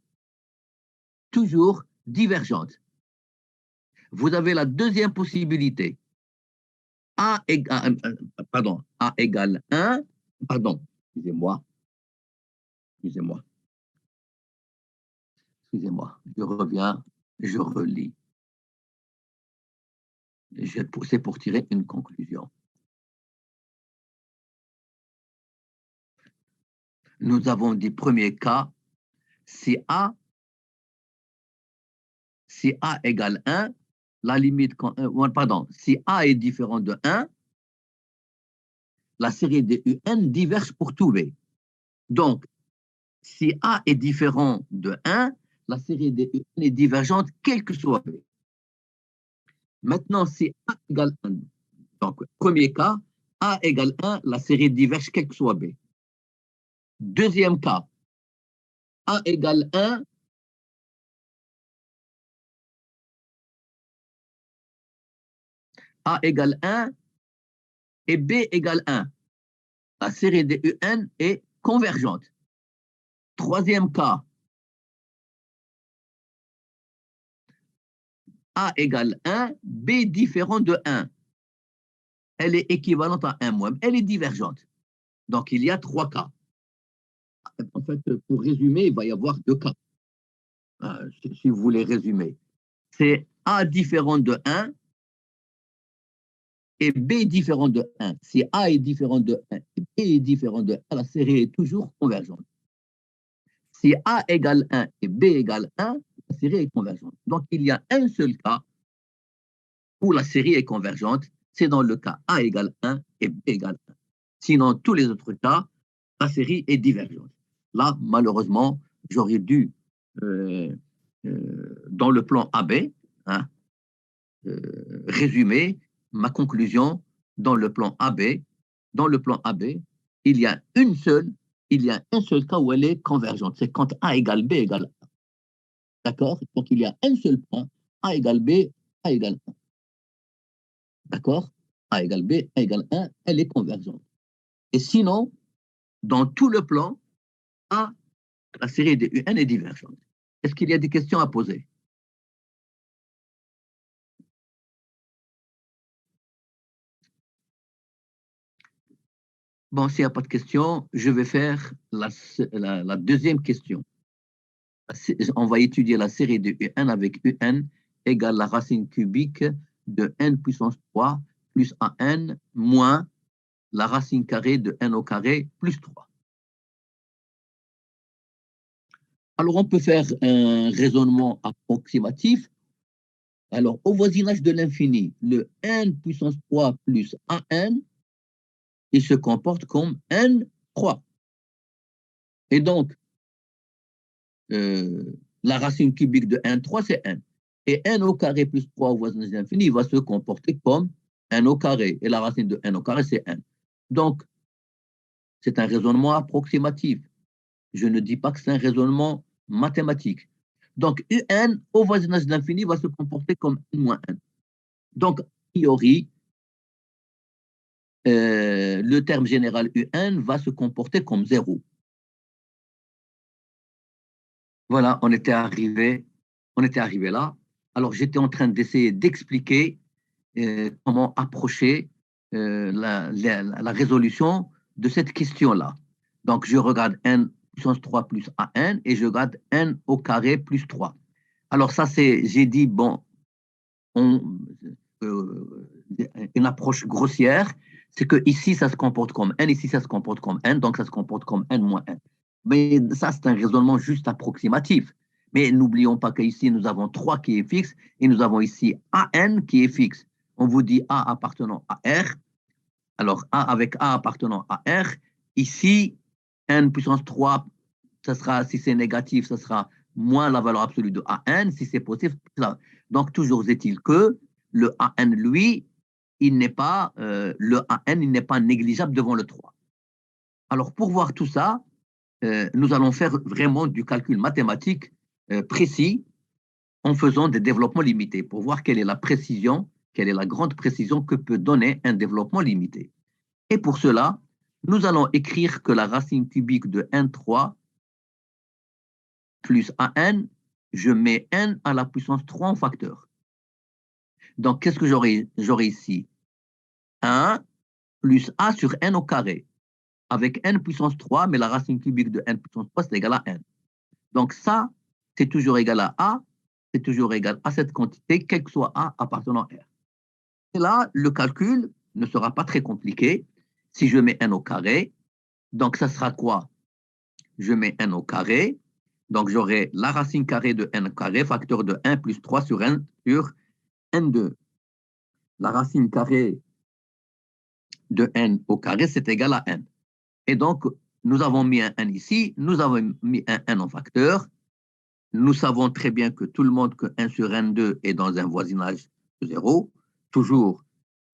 toujours divergente. Vous avez la deuxième possibilité. A égale 1, pardon, excusez-moi, je reviens, je relis. C'est pour tirer une conclusion. Nous avons dit premier cas, si A égale 1, la limite, si A est différent de 1, la série des UN diverge pour tout B. Donc, si A est différent de 1, la série des UN est divergente quel que soit B. Maintenant, si A égale 1, donc premier cas, A égale 1, la série diverge quel que soit B. Deuxième cas, A égale 1, A égale 1 et B égale 1. La série des UN est convergente. Troisième cas, A égale 1, B différent de 1. Elle est équivalente à 1 moins, elle est divergente. Donc, il y a 3 cas. En fait, pour résumer, il va y avoir 2 cas. Si vous voulez résumer. C'est A différent de 1 et B différent de 1. Si A est différent de 1 et B est différent de 1, la série est toujours convergente. Si A égale 1 et B égale 1, la série est convergente. Donc, il y a un seul cas où la série est convergente, c'est dans le cas A égale 1 et B égale 1. Sinon, tous les autres cas, la série est divergente. Là, malheureusement, j'aurais dû, dans le plan AB, hein, résumer ma conclusion dans le plan AB. Dans le plan AB, il y a un seul cas où elle est convergente. C'est quand A égale B égale 1. D'accord? Donc, il y a un seul point, A égale B, A égale 1. D'accord? A égale B, A égale 1, elle est convergente. Et sinon, dans tout le plan, A, la série de UN est divergente. Est-ce qu'il y a des questions à poser? Bon, s'il n'y a pas de questions, je vais faire la deuxième question. On va étudier la série de UN avec UN égale la racine cubique de n puissance 3 plus AN moins la racine carrée de n au carré plus 3. Alors, on peut faire un raisonnement approximatif. Alors, au voisinage de l'infini, le n puissance 3 plus AN, il se comporte comme n3. Et donc, la racine cubique de n3, c'est n. Et n au carré plus 3 au voisinage de l'infini, il va se comporter comme n au carré. Et la racine de n au carré, c'est n. Donc, c'est un raisonnement approximatif. Je ne dis pas que c'est un raisonnement mathématique. Donc, un au voisinage de l'infini va se comporter comme n moins 1. Donc, a priori, le terme général un va se comporter comme 0. Voilà, on était arrivé là. Alors, j'étais en train d'essayer d'expliquer comment approcher la résolution de cette question-là. Donc, je regarde n puissance 3 plus an et je regarde n au carré plus 3. Alors, ça, j'ai dit, bon, une approche grossière, c'est que ici, ça se comporte comme n, ici, ça se comporte comme n, donc ça se comporte comme n moins 1. Mais ça, c'est un raisonnement juste approximatif. Mais n'oublions pas qu'ici, nous avons 3 qui est fixe et nous avons ici an qui est fixe. On vous dit A appartenant à R. Alors, A avec A appartenant à R. Ici, n puissance 3, ça sera, si c'est négatif, ça sera moins la valeur absolue de AN. Si c'est positif, ça. Donc, toujours est-il que le AN, lui, il n'est pas, le AN, il n'est pas négligeable devant le 3. Alors, pour voir tout ça, nous allons faire vraiment du calcul mathématique précis en faisant des développements limités pour voir quelle est la précision, quelle est la grande précision que peut donner un développement limité. Et pour cela, nous allons écrire que la racine cubique de n3 plus an, je mets n à la puissance 3 en facteur. Donc, qu'est-ce que j'aurai ici? 1 plus a sur n au carré, avec n puissance 3, mais la racine cubique de n puissance 3, c'est égal à n. Donc, ça, c'est toujours égal à a, c'est toujours égal à cette quantité, quel que soit a appartenant à r. Et là, le calcul ne sera pas très compliqué. Si je mets n au carré, donc ça sera quoi? Je mets n au carré, donc j'aurai la racine carrée de n carré, facteur de 1 plus 3 sur n sur n2. La racine carrée de n au carré, c'est égal à n. Et donc, nous avons mis un n ici, nous avons mis un n en facteur. Nous savons très bien que tout le monde, que 1 sur n2 est dans un voisinage de 0. Toujours,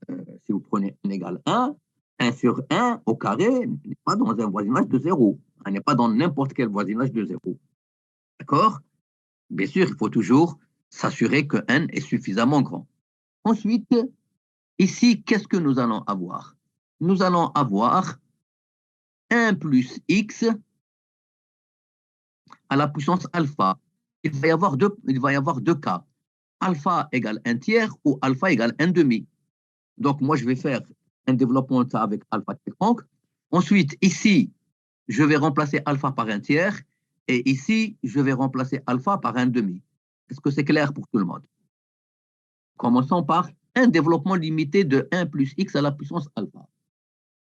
si vous prenez n égale 1, 1 sur 1 au carré n'est pas dans un voisinage de 0. On n'est pas dans n'importe quel voisinage de 0. D'accord? Bien sûr, il faut toujours s'assurer que n est suffisamment grand. Ensuite, ici, qu'est-ce que nous allons avoir? Nous allons avoir 1 plus x à la puissance alpha. Il va y avoir deux cas. Alpha égale 1 tiers ou alpha égale 1 demi. Donc, moi, je vais faire un développement de ça avec alpha quelconque. Ensuite, ici, je vais remplacer alpha par 1 tiers. Et ici, je vais remplacer alpha par 1 demi. Est-ce que c'est clair pour tout le monde? Commençons par un développement limité de 1 plus x à la puissance alpha.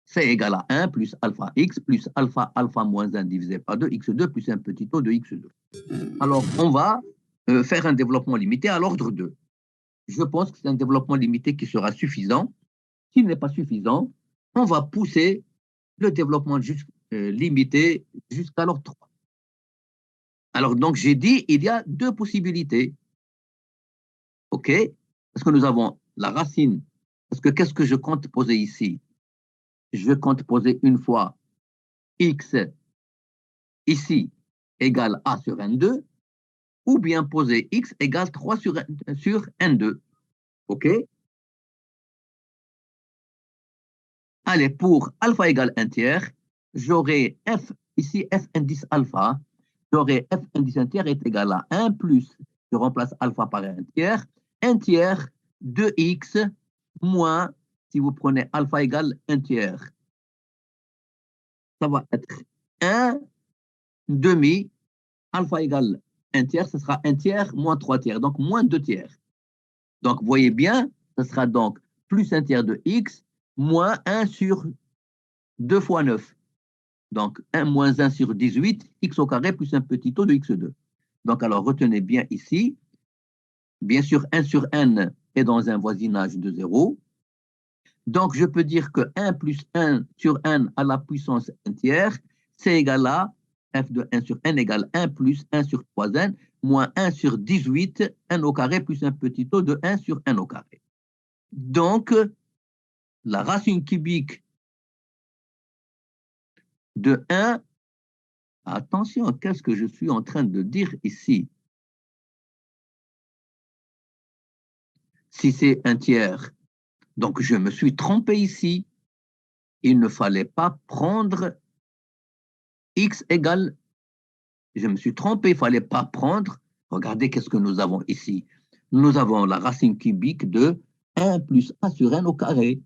C'est égal à 1 plus alpha x plus alpha alpha moins 1 divisé par 2, x2 plus un petit o de x2. Alors, on va faire un développement limité à l'ordre 2. Je pense que c'est un développement limité qui sera suffisant. S'il n'est pas suffisant, on va pousser le développement limité jusqu'à l'ordre 3. Alors, donc, j'ai dit, il y a deux possibilités. OK? Parce que nous avons la racine. Parce que qu'est-ce que je compte poser ici? Je compte poser une fois x ici égale a sur n2, ou bien poser x égale 3 sur n2. OK? Allez, pour alpha égale 1 tiers, j'aurai f, ici f indice alpha, j'aurai f indice 1 tiers est égal à 1 plus, je remplace alpha par 1 tiers, 2x moins, si vous prenez alpha égale 1 tiers, ça va être 1 demi, alpha égale 1 tiers, ce sera 1 tiers moins 3 tiers, donc moins 2 tiers. Donc, vous voyez bien, ce sera donc plus 1 tiers de x moins 1 sur 2 fois 9. Donc, 1 moins 1 sur 18, x au carré plus un petit taux de x2. Donc, alors, retenez bien ici, bien sûr, 1 sur n est dans un voisinage de 0. Donc, je peux dire que 1 plus 1 sur n à la puissance 1 tiers, c'est égal à f de 1 sur n égale 1 plus 1 sur 3n moins 1 sur 18, n au carré plus un petit taux de 1 sur n au carré. Donc, la racine cubique de 1, attention, qu'est-ce que je suis en train de dire ici? Si c'est 1 tiers, donc je me suis trompé ici. Il ne fallait pas prendre x égale, je me suis trompé, il ne fallait pas prendre, regardez qu'est-ce que nous avons ici. Nous avons la racine cubique de 1 plus 1 sur n au carré.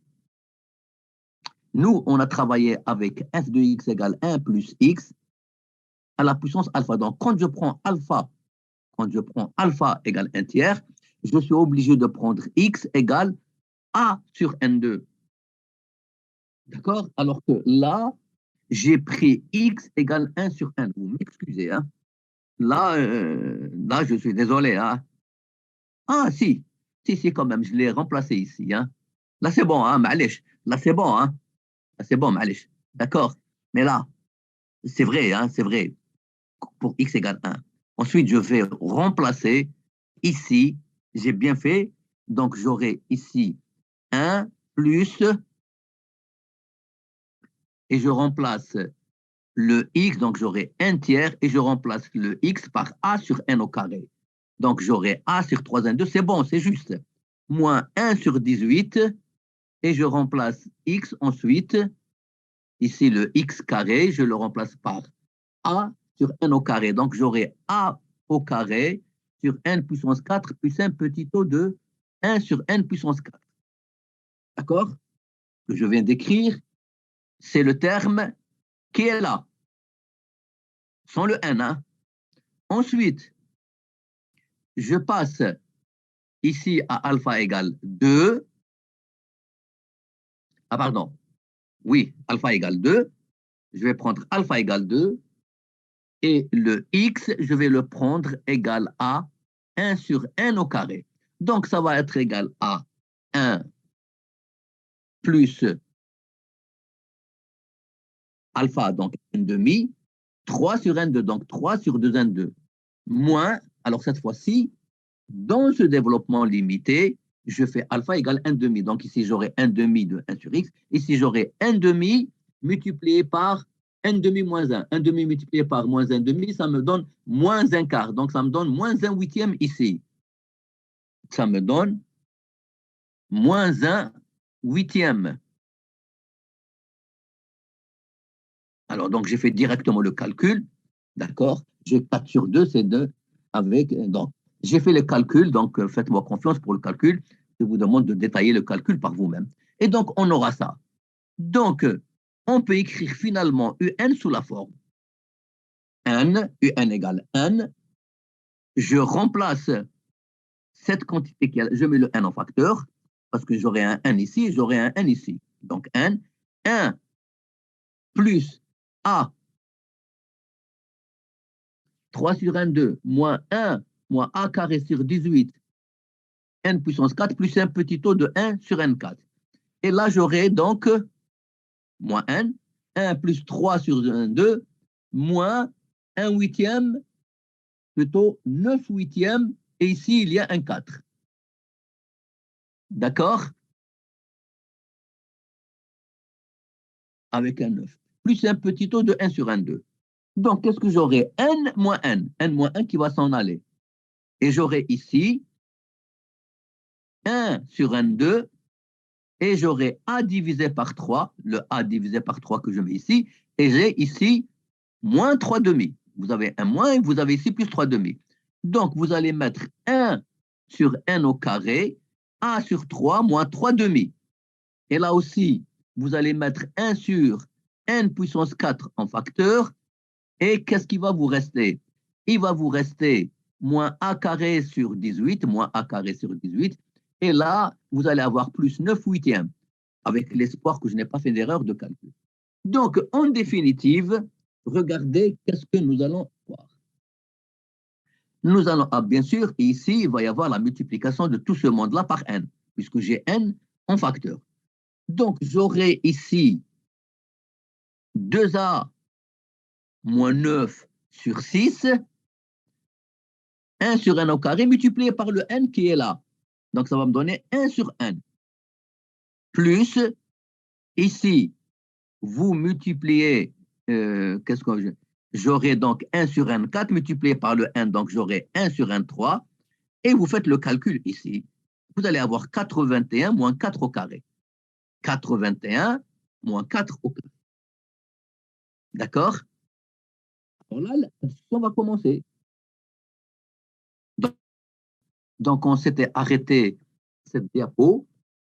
Nous, on a travaillé avec f de x égale 1 plus x à la puissance alpha. Donc, quand je prends alpha égale 1 tiers, je suis obligé de prendre x égale a sur n2. D'accord? Alors que là, j'ai pris x égale 1 sur n. Vous m'excusez, hein? Là, je suis désolé, hein? Ah, si, quand même, je l'ai remplacé ici, hein? Là, c'est bon, hein, معلش. Là, c'est bon, hein? Là, c'est bon, معلش. D'accord? Mais là, c'est vrai, hein, c'est vrai, pour x égale 1. Ensuite, je vais remplacer ici, j'ai bien fait, donc j'aurai ici 1 plus, et je remplace le x, donc j'aurai 1 tiers, et je remplace le x par a sur n au carré. Donc j'aurai a sur 3n2, c'est bon, c'est juste. Moins 1 sur 18, et je remplace x ensuite, ici le x carré, je le remplace par a sur n au carré. Donc j'aurai a au carré sur n puissance 4 plus un petit taux de 1 sur n puissance 4. D'accord? Que je viens d'écrire, c'est le terme qui est là, sans le n. Hein? Ensuite, je passe ici à alpha égale 2. Ah, pardon. Oui, alpha égale 2. Je vais prendre alpha égale 2. Et le x, je vais le prendre égal à 1 sur n au carré. Donc, ça va être égal à 1 plus alpha, donc n demi, 3 sur n2, donc 3 sur 2n2, moins, alors cette fois-ci, dans ce développement limité, je fais alpha égale 1 demi. Donc ici, j'aurai 1 demi de 1 sur x. Ici, j'aurai 1 demi multiplié par 1 demi moins 1. 1 demi multiplié par moins 1 demi, ça me donne moins 1 quart. Donc ça me donne moins 1 huitième ici. Ça me donne moins 1 huitième. Alors, donc, j'ai fait directement le calcul. D'accord? J'ai 4 sur 2, c'est 2 avec. Donc, j'ai fait le calcul, donc faites-moi confiance pour le calcul. Je vous demande de détailler le calcul par vous-même. Et donc, on aura ça. Donc, on peut écrire finalement UN sous la forme n, UN égale n. Je remplace cette quantité, je mets le n en facteur, parce que j'aurai un n ici, j'aurai un n ici. Donc, n, 1 plus a 3 sur n, 2, moins 1, moins a carré sur 18, n puissance 4, plus un petit taux de 1 sur n4. Et là, j'aurai donc moins n, 1 plus 3 sur n, 2, moins 1 huitième, plutôt 9 huitièmes, et ici, il y a un 4. D'accord? Avec un 9. Plus un petit taux de 1 sur n2. Donc, qu'est-ce que j'aurai? N moins 1 qui va s'en aller. Et j'aurai ici 1 sur n2 et j'aurai A divisé par 3, le A divisé par 3 que je mets ici, et j'ai ici moins 3 demi. Vous avez un moins et vous avez ici plus 3 demi. Donc, vous allez mettre 1 sur n au carré, A sur 3 moins 3 demi. Et là aussi, vous allez mettre 1 sur n puissance 4 en facteur. Et qu'est-ce qui va vous rester? Il va vous rester moins a carré sur 18, moins a carré sur 18. Et là, vous allez avoir plus 9 huitièmes, avec l'espoir que je n'ai pas fait d'erreur de calcul. Donc, en définitive, regardez qu'est-ce que nous allons voir. Nous allons, bien sûr, ici, il va y avoir la multiplication de tout ce monde-là par n, puisque j'ai n en facteur. Donc, j'aurai ici 2a moins 9 sur 6, 1 sur n au carré multiplié par le n qui est là. Donc, ça va me donner 1 sur n. Plus, ici, vous multipliez, qu'est-ce que j'aurai donc 1 sur n 4 multiplié par le n, donc j'aurai 1 sur n 3, et vous faites le calcul ici. Vous allez avoir 81 moins 4 au carré. 81 moins 4 au carré. D'accord? Alors là, on va commencer. Donc, on s'était arrêté cette diapo.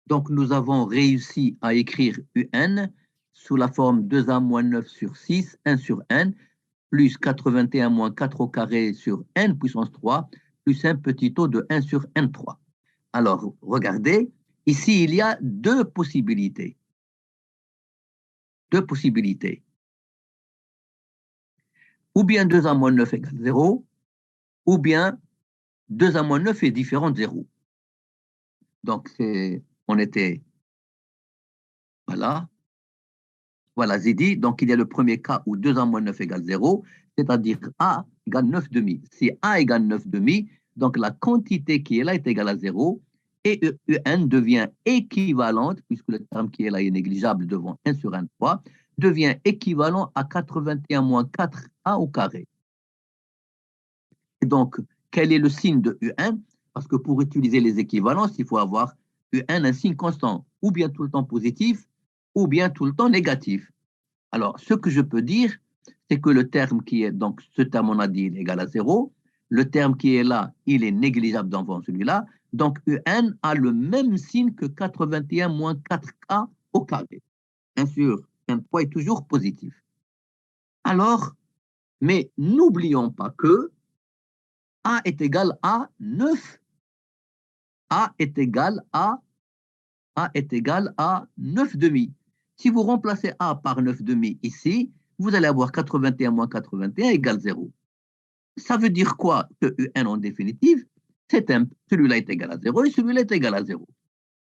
Donc, nous avons réussi à écrire UN sous la forme 2a moins 9 sur 6, 1 sur n, plus 81 moins 4 au carré sur n puissance 3, plus un petit taux de 1 sur n3. Alors, regardez, ici, il y a deux possibilités. Deux possibilités. Ou bien 2a moins 9 égale 0, ou bien 2a moins 9 est différent de 0. Donc, on était, voilà, voilà, j'ai dit, donc il y a le premier cas où 2a moins 9 égale 0, c'est-à-dire A égale 9 demi. Si A égale 9 demi, donc la quantité qui est là est égale à 0, et UN devient équivalente, puisque le terme qui est là est négligeable devant 1 sur 1, 3, devient équivalent à 81 moins 4A au carré. Et donc, quel est le signe de UN? Parce que pour utiliser les équivalences, il faut avoir UN un signe constant, ou bien tout le temps positif, ou bien tout le temps négatif. Alors, ce que je peux dire, c'est que le terme qui est, donc ce terme on a dit, il est égal à 0. Le terme qui est là, il est négligeable devant celui-là. Donc, UN a le même signe que 81 moins 4K au carré. Bien sûr, un poids est toujours positif. Alors, mais n'oublions pas que A est égal à 9. A est égal à 9 demi. Si vous remplacez A par 9 demi ici, vous allez avoir 81 moins 81 égale 0. Ça veut dire quoi que UN en définitive? Celui-là est égal à 0 et celui-là est égal à 0.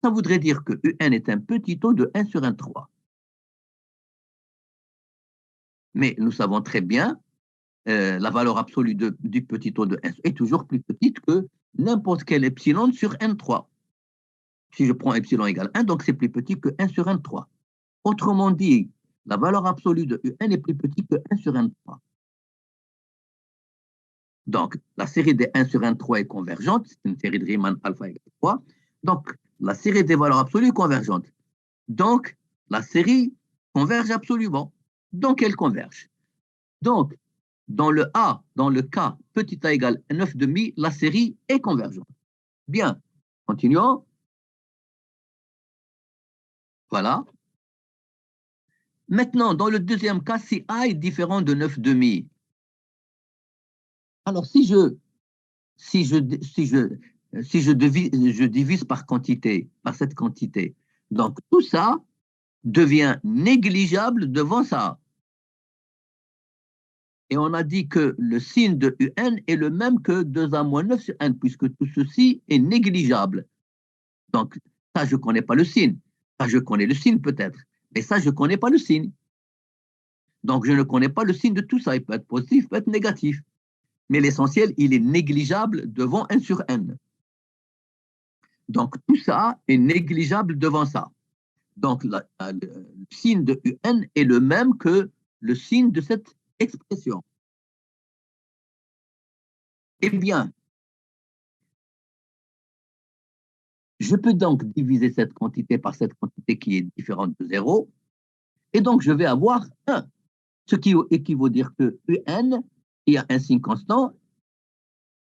Ça voudrait dire que UN est un petit taux de 1 sur 1,3. Mais nous savons très bien la valeur absolue du petit taux de 1 est toujours plus petite que n'importe quel epsilon sur N3. Si je prends epsilon égale 1, donc c'est plus petit que 1 sur N3. Autrement dit, la valeur absolue de UN est plus petite que 1 sur N3. Donc, la série des 1 sur N3 est convergente, c'est une série de Riemann alpha égale 3. Donc, la série des valeurs absolues est convergente. Donc, la série converge absolument. Donc, elle converge. Donc, dans le cas petit a égale 9 demi, la série est convergente. Bien, continuons. Voilà. Maintenant, dans le deuxième cas, si A est différent de 9 demi, alors si je divise par quantité, par cette quantité, donc tout ça devient négligeable devant ça. Et on a dit que le signe de UN est le même que 2A moins 9 sur N, puisque tout ceci est négligeable. Donc, ça, je ne connais pas le signe. Ça, je connais le signe peut-être. Mais ça, je ne connais pas le signe. Donc, je ne connais pas le signe de tout ça. Il peut être positif, il peut être négatif. Mais l'essentiel, il est négligeable devant 1 sur N. Donc, tout ça est négligeable devant ça. Donc, le signe de UN est le même que le signe de cette expression. Eh bien, Je peux donc diviser cette quantité par cette quantité qui est différente de 0, et donc je vais avoir 1, ce qui équivaut à dire que UN, il y a un signe constant,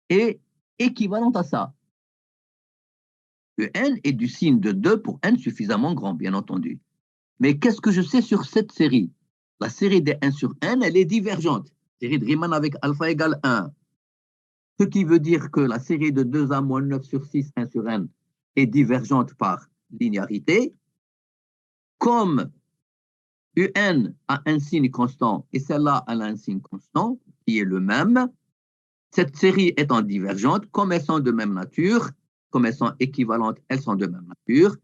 est équivalent à ça. UN est du signe de 2 pour n suffisamment grand, bien entendu. Mais qu'est-ce que je sais sur cette série? La série des 1 sur n, elle est divergente. Série de Riemann avec alpha égale 1. Ce qui veut dire que la série de 2a moins 9 sur 6, 1 sur n, est divergente par linéarité. Comme UN a un signe constant et celle-là a un signe constant, qui est le même, cette série étant divergente, comme elles sont de même nature, comme elles sont équivalentes, elles sont de même nature,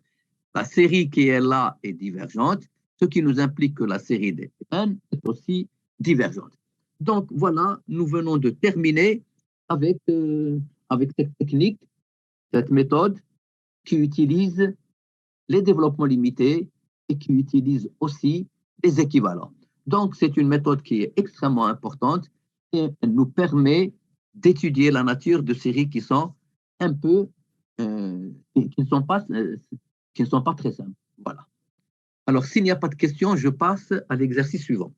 la série qui est là est divergente, ce qui nous implique que la série des n est aussi divergente. Donc voilà, nous venons de terminer avec cette technique, cette méthode qui utilise les développements limités et qui utilise aussi les équivalents. Donc c'est une méthode qui est extrêmement importante et elle nous permet d'étudier la nature de séries qui sont un peu, qui ne sont pas très simples. Voilà. Alors, s'il n'y a pas de questions, je passe à l'exercice suivant.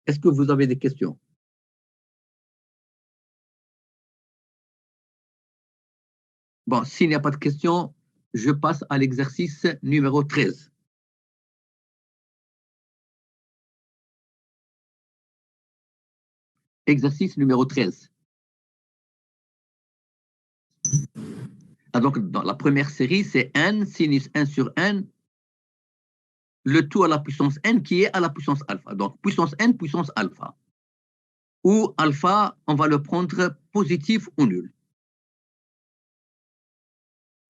Est-ce que vous avez des questions? Bon, s'il n'y a pas de questions, je passe à l'exercice numéro 13. Exercice numéro 13. Ah, donc, dans la première série, c'est n sinus 1 sur n, le tout à la puissance n qui est à la puissance alpha. Donc, puissance n, puissance alpha. Où alpha, on va le prendre positif ou nul.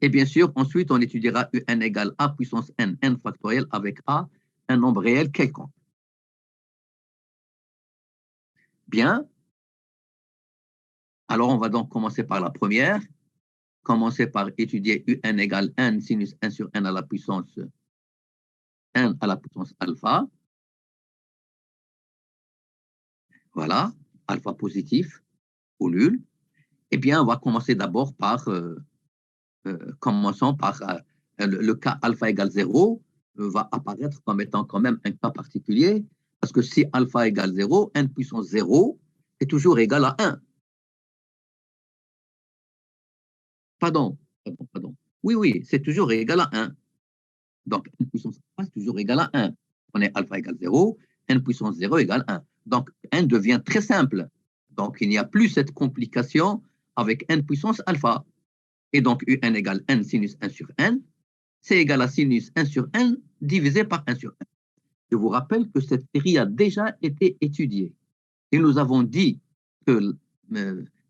Et bien sûr, ensuite, on étudiera un égale a puissance n, n factoriel avec a, un nombre réel quelconque. Bien. Alors, on va donc commencer par la première. Commencer par étudier un égale n sinus 1 sur n à la puissance n à la puissance alpha. Voilà, alpha positif ou nul. Eh bien, on va commencer d'abord par, commençons par le cas alpha égale 0 va apparaître comme étant quand même un cas particulier, parce que si alpha égale 0, n puissance 0 est toujours égal à 1. Pardon. Oui, c'est toujours égal à 1. Donc, n puissance alpha, c'est toujours égal à 1. On est alpha égale 0, n puissance 0 égale 1. Donc, n devient très simple. Donc, il n'y a plus cette complication avec n puissance alpha. Et donc, un égale n sinus 1 sur n, c'est égal à sinus 1 sur n divisé par 1 sur n. Je vous rappelle que cette série a déjà été étudiée. Et nous avons dit que,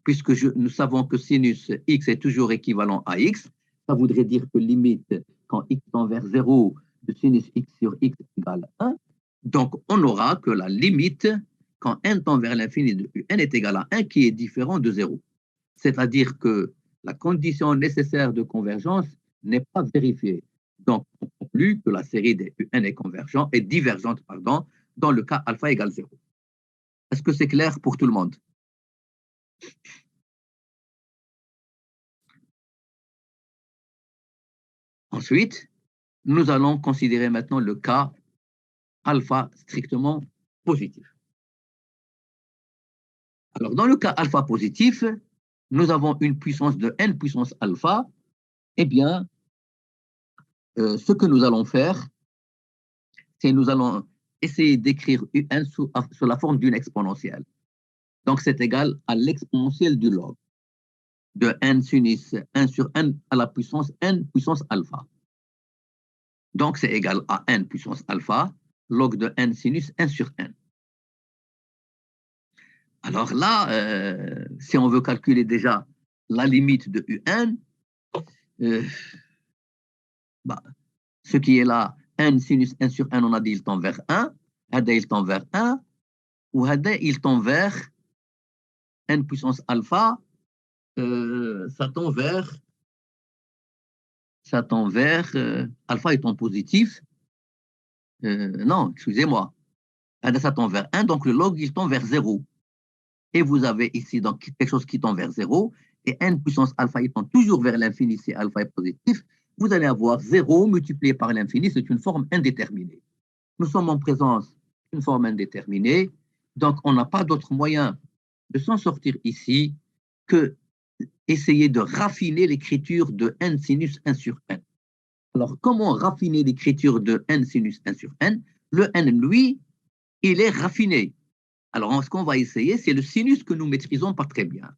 puisque nous savons que sinus x est toujours équivalent à x, ça voudrait dire que limite, quand x tend vers 0, de sinus x sur x égale 1. Donc, on aura que la limite, quand n tend vers l'infini de un est égal à 1, qui est différent de 0. C'est-à-dire que la condition nécessaire de convergence n'est pas vérifiée. Donc, on conclut que la série des UN est divergente, dans le cas alpha égale 0. Est-ce que c'est clair pour tout le monde? Ensuite, nous allons considérer maintenant le cas alpha strictement positif. Alors, dans le cas alpha positif, nous avons une puissance de n puissance alpha. Eh bien, ce que nous allons faire, c'est nous allons essayer d'écrire un sous la forme d'une exponentielle. Donc, c'est égal à l'exponentielle du log de n sinus 1 sur n à la puissance n puissance alpha. Donc, c'est égal à n puissance alpha, log de n sinus 1 sur n. Alors là, si on veut calculer déjà la limite de un, ce qui est là, n sinus 1 sur n, on a dit il tend vers 1, Hada il tend vers 1, ou Hada il tend vers n puissance alpha, ça tend vers alpha étant positif. Non, excusez-moi. Hada ça tend vers 1, donc le log il tend vers 0. Et vous avez ici donc quelque chose qui tend vers 0, et n puissance alpha étant toujours vers l'infini, si alpha est positif, vous allez avoir 0 multiplié par l'infini, c'est une forme indéterminée. Nous sommes en présence d'une forme indéterminée, donc on n'a pas d'autre moyen de s'en sortir ici que essayer de raffiner l'écriture de n sinus 1 sur n. Alors, comment raffiner l'écriture de n sinus 1 sur n? Le n, lui, il est raffiné. Alors, ce qu'on va essayer, c'est le sinus que nous maîtrisons pas très bien.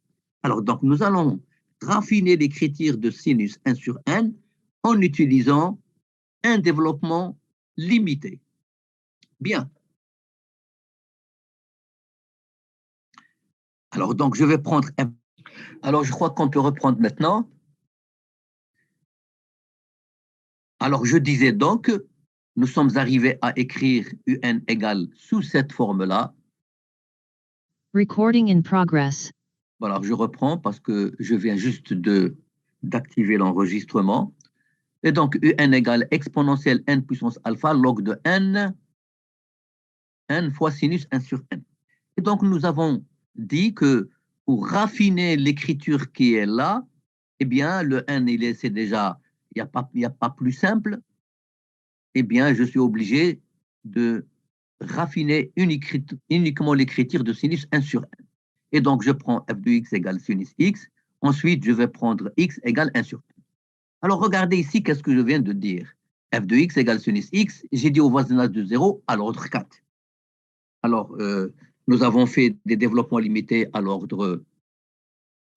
Alors, donc, nous allons raffiner l'écriture de sinus 1 sur n en utilisant un développement limité. Bien. Alors, donc, je vais prendre... Alors, je crois qu'on peut reprendre maintenant. Alors, je disais donc, nous sommes arrivés à écrire un égale sous cette forme-là. Recording in progress. Voilà, je reprends parce que je viens juste d'activer l'enregistrement. Et donc, un égale exponentielle n puissance alpha log de n fois sinus 1 sur n. Et donc, nous avons dit que pour raffiner l'écriture qui est là, eh bien, le n, c'est déjà, il n'y a pas plus simple. Eh bien, je suis obligé de raffiner uniquement l'écriture de sinus 1 sur n. Et donc, je prends f de x égale sinus x. Ensuite, je vais prendre x égale 1 sur n. Alors, regardez ici, qu'est-ce que je viens de dire? F de x égale sinus x. J'ai dit au voisinage de 0 à l'ordre 4. Alors, nous avons fait des développements limités à l'ordre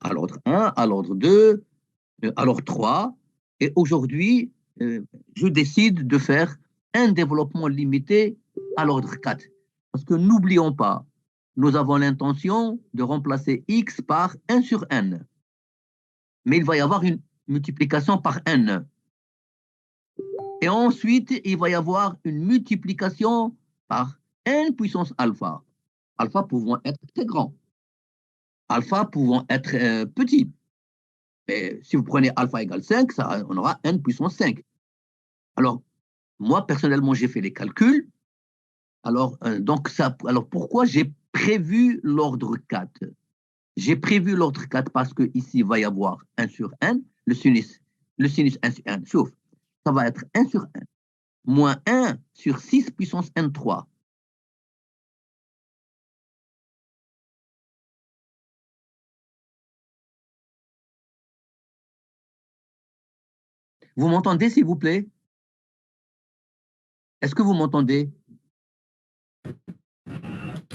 1, à l'ordre 2, à l'ordre 3. Et aujourd'hui, je décide de faire un développement limité à l'ordre 4. Parce que n'oublions pas, nous avons l'intention de remplacer x par 1 sur n. Mais il va y avoir une multiplication par n. Et ensuite, il va y avoir une multiplication par n puissance alpha. Alpha pouvant être très grand. Alpha pouvant être petit. Et si vous prenez alpha égale 5, ça, on aura n puissance 5. Alors, moi, personnellement, j'ai fait les calculs. Alors, alors pourquoi j'ai prévu l'ordre 4? J'ai prévu l'ordre 4 parce qu'ici, il va y avoir 1 sur n, le sinus 1 sur n, sauf, ça va être 1 sur n, moins 1 sur 6 puissance n3. Vous m'entendez, s'il vous plaît? Est-ce que vous m'entendez?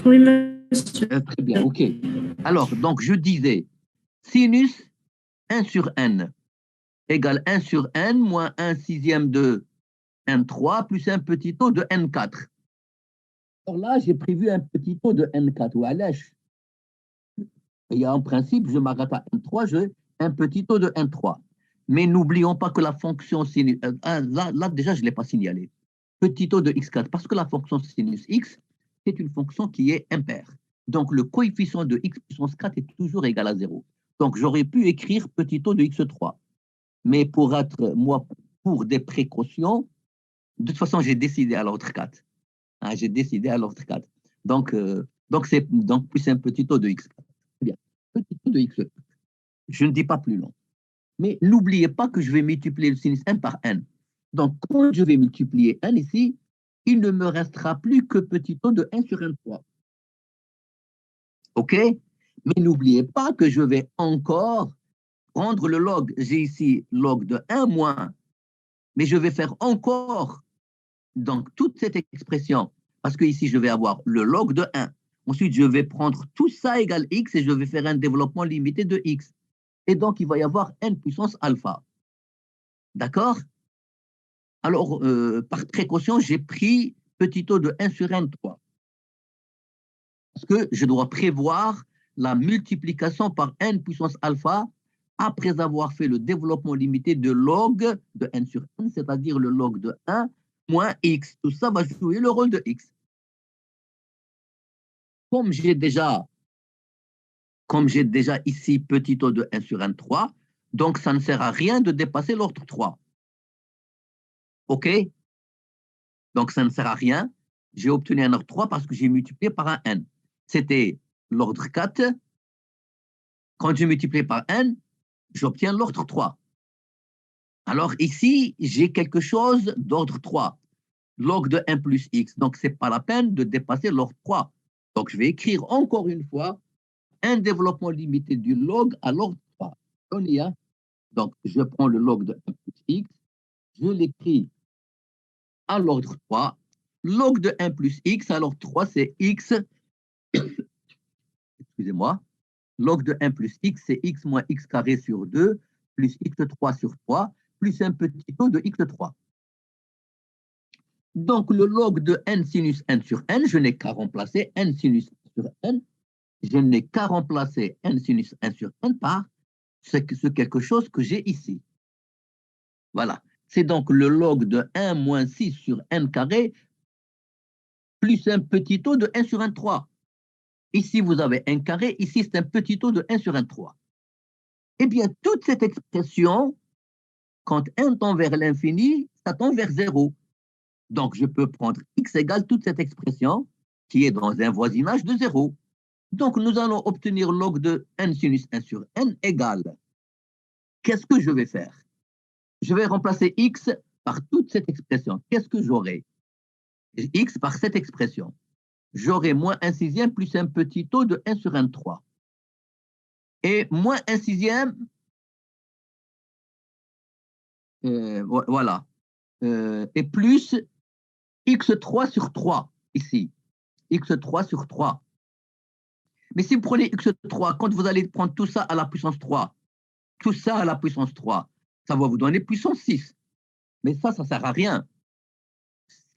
Oui, monsieur. Très bien, ok. Alors, donc, je disais, sinus 1 sur n égale 1 sur n moins 1 sixième de n3 plus un petit taux de n4. Alors là, j'ai prévu un petit taux de n4. Ou et en principe, je m'arrête à n3, j'ai un petit taux de n3. Mais n'oublions pas que la fonction sinus... là, déjà, je ne l'ai pas signalé. Petit taux de x4, parce que la fonction sinus x, c'est une fonction qui est impaire. Donc, le coefficient de x puissance 4 est toujours égal à 0. Donc, j'aurais pu écrire petit taux de x3. Mais pour des précautions, de toute façon, j'ai décidé à l'ordre 4. Hein, j'ai décidé à l'ordre 4. Donc, plus un petit taux de x4. Très bien. Petit taux de x4. Je ne dis pas plus long. Mais n'oubliez pas que je vais multiplier le sinus 1 par n. Donc, quand je vais multiplier n ici, il ne me restera plus que petit taux de 1 sur n3. OK? Mais n'oubliez pas que je vais encore prendre le log. J'ai ici log de 1 moins. Mais je vais faire encore donc toute cette expression. Parce que ici, je vais avoir le log de 1. Ensuite, je vais prendre tout ça égale x et je vais faire un développement limité de x. Et donc, il va y avoir n puissance alpha. D'accord? Alors, par précaution, j'ai pris petit taux de 1 sur n3. Parce que je dois prévoir la multiplication par n puissance alpha après avoir fait le développement limité de log de n sur n, c'est-à-dire le log de 1 moins x. Tout ça va jouer le rôle de x. Comme j'ai déjà ici petit taux de 1 sur n3, donc ça ne sert à rien de dépasser l'ordre 3. OK? Donc ça ne sert à rien. J'ai obtenu un ordre 3 parce que j'ai multiplié par un n. C'était l'ordre 4. Quand je multiplie par n, j'obtiens l'ordre 3. Alors ici, j'ai quelque chose d'ordre 3, log de 1 plus x. Donc, ce n'est pas la peine de dépasser l'ordre 3. Donc, je vais écrire encore une fois un développement limité du log à l'ordre 3. On y a. Donc, je prends le log de 1 plus x, je l'écris à l'ordre 3. Log de 1 plus x, alors 3, c'est x, excusez-moi, log de 1 plus x, c'est x moins x carré sur 2, plus x3 sur 3, plus un petit taux de x3. Donc, le log de n sinus n sur n, je n'ai qu'à remplacer n sinus n sur n. Je n'ai qu'à remplacer n sinus n sur n par ce quelque chose que j'ai ici. Voilà. C'est donc le log de 1 moins 6 sur n carré plus un petit taux de 1 sur n 3. Ici, vous avez n carré. Ici, c'est un petit taux de 1 sur n 3. Eh bien, toute cette expression, quand n tend vers l'infini, ça tend vers 0. Donc, je peux prendre x égale toute cette expression qui est dans un voisinage de 0. Donc, nous allons obtenir log de n sinus 1 sur n égale. Qu'est-ce que je vais faire? Je vais remplacer x par toute cette expression. Qu'est-ce que j'aurai? X par cette expression. J'aurai moins 1 sixième plus un petit taux de 1 sur n 3. Et moins 1 sixième, voilà, et plus x3 sur 3, ici. x3 sur 3. Mais si vous prenez x3, quand vous allez prendre tout ça à la puissance 3, tout ça à la puissance 3, ça va vous donner puissance 6. Mais ça ne sert à rien.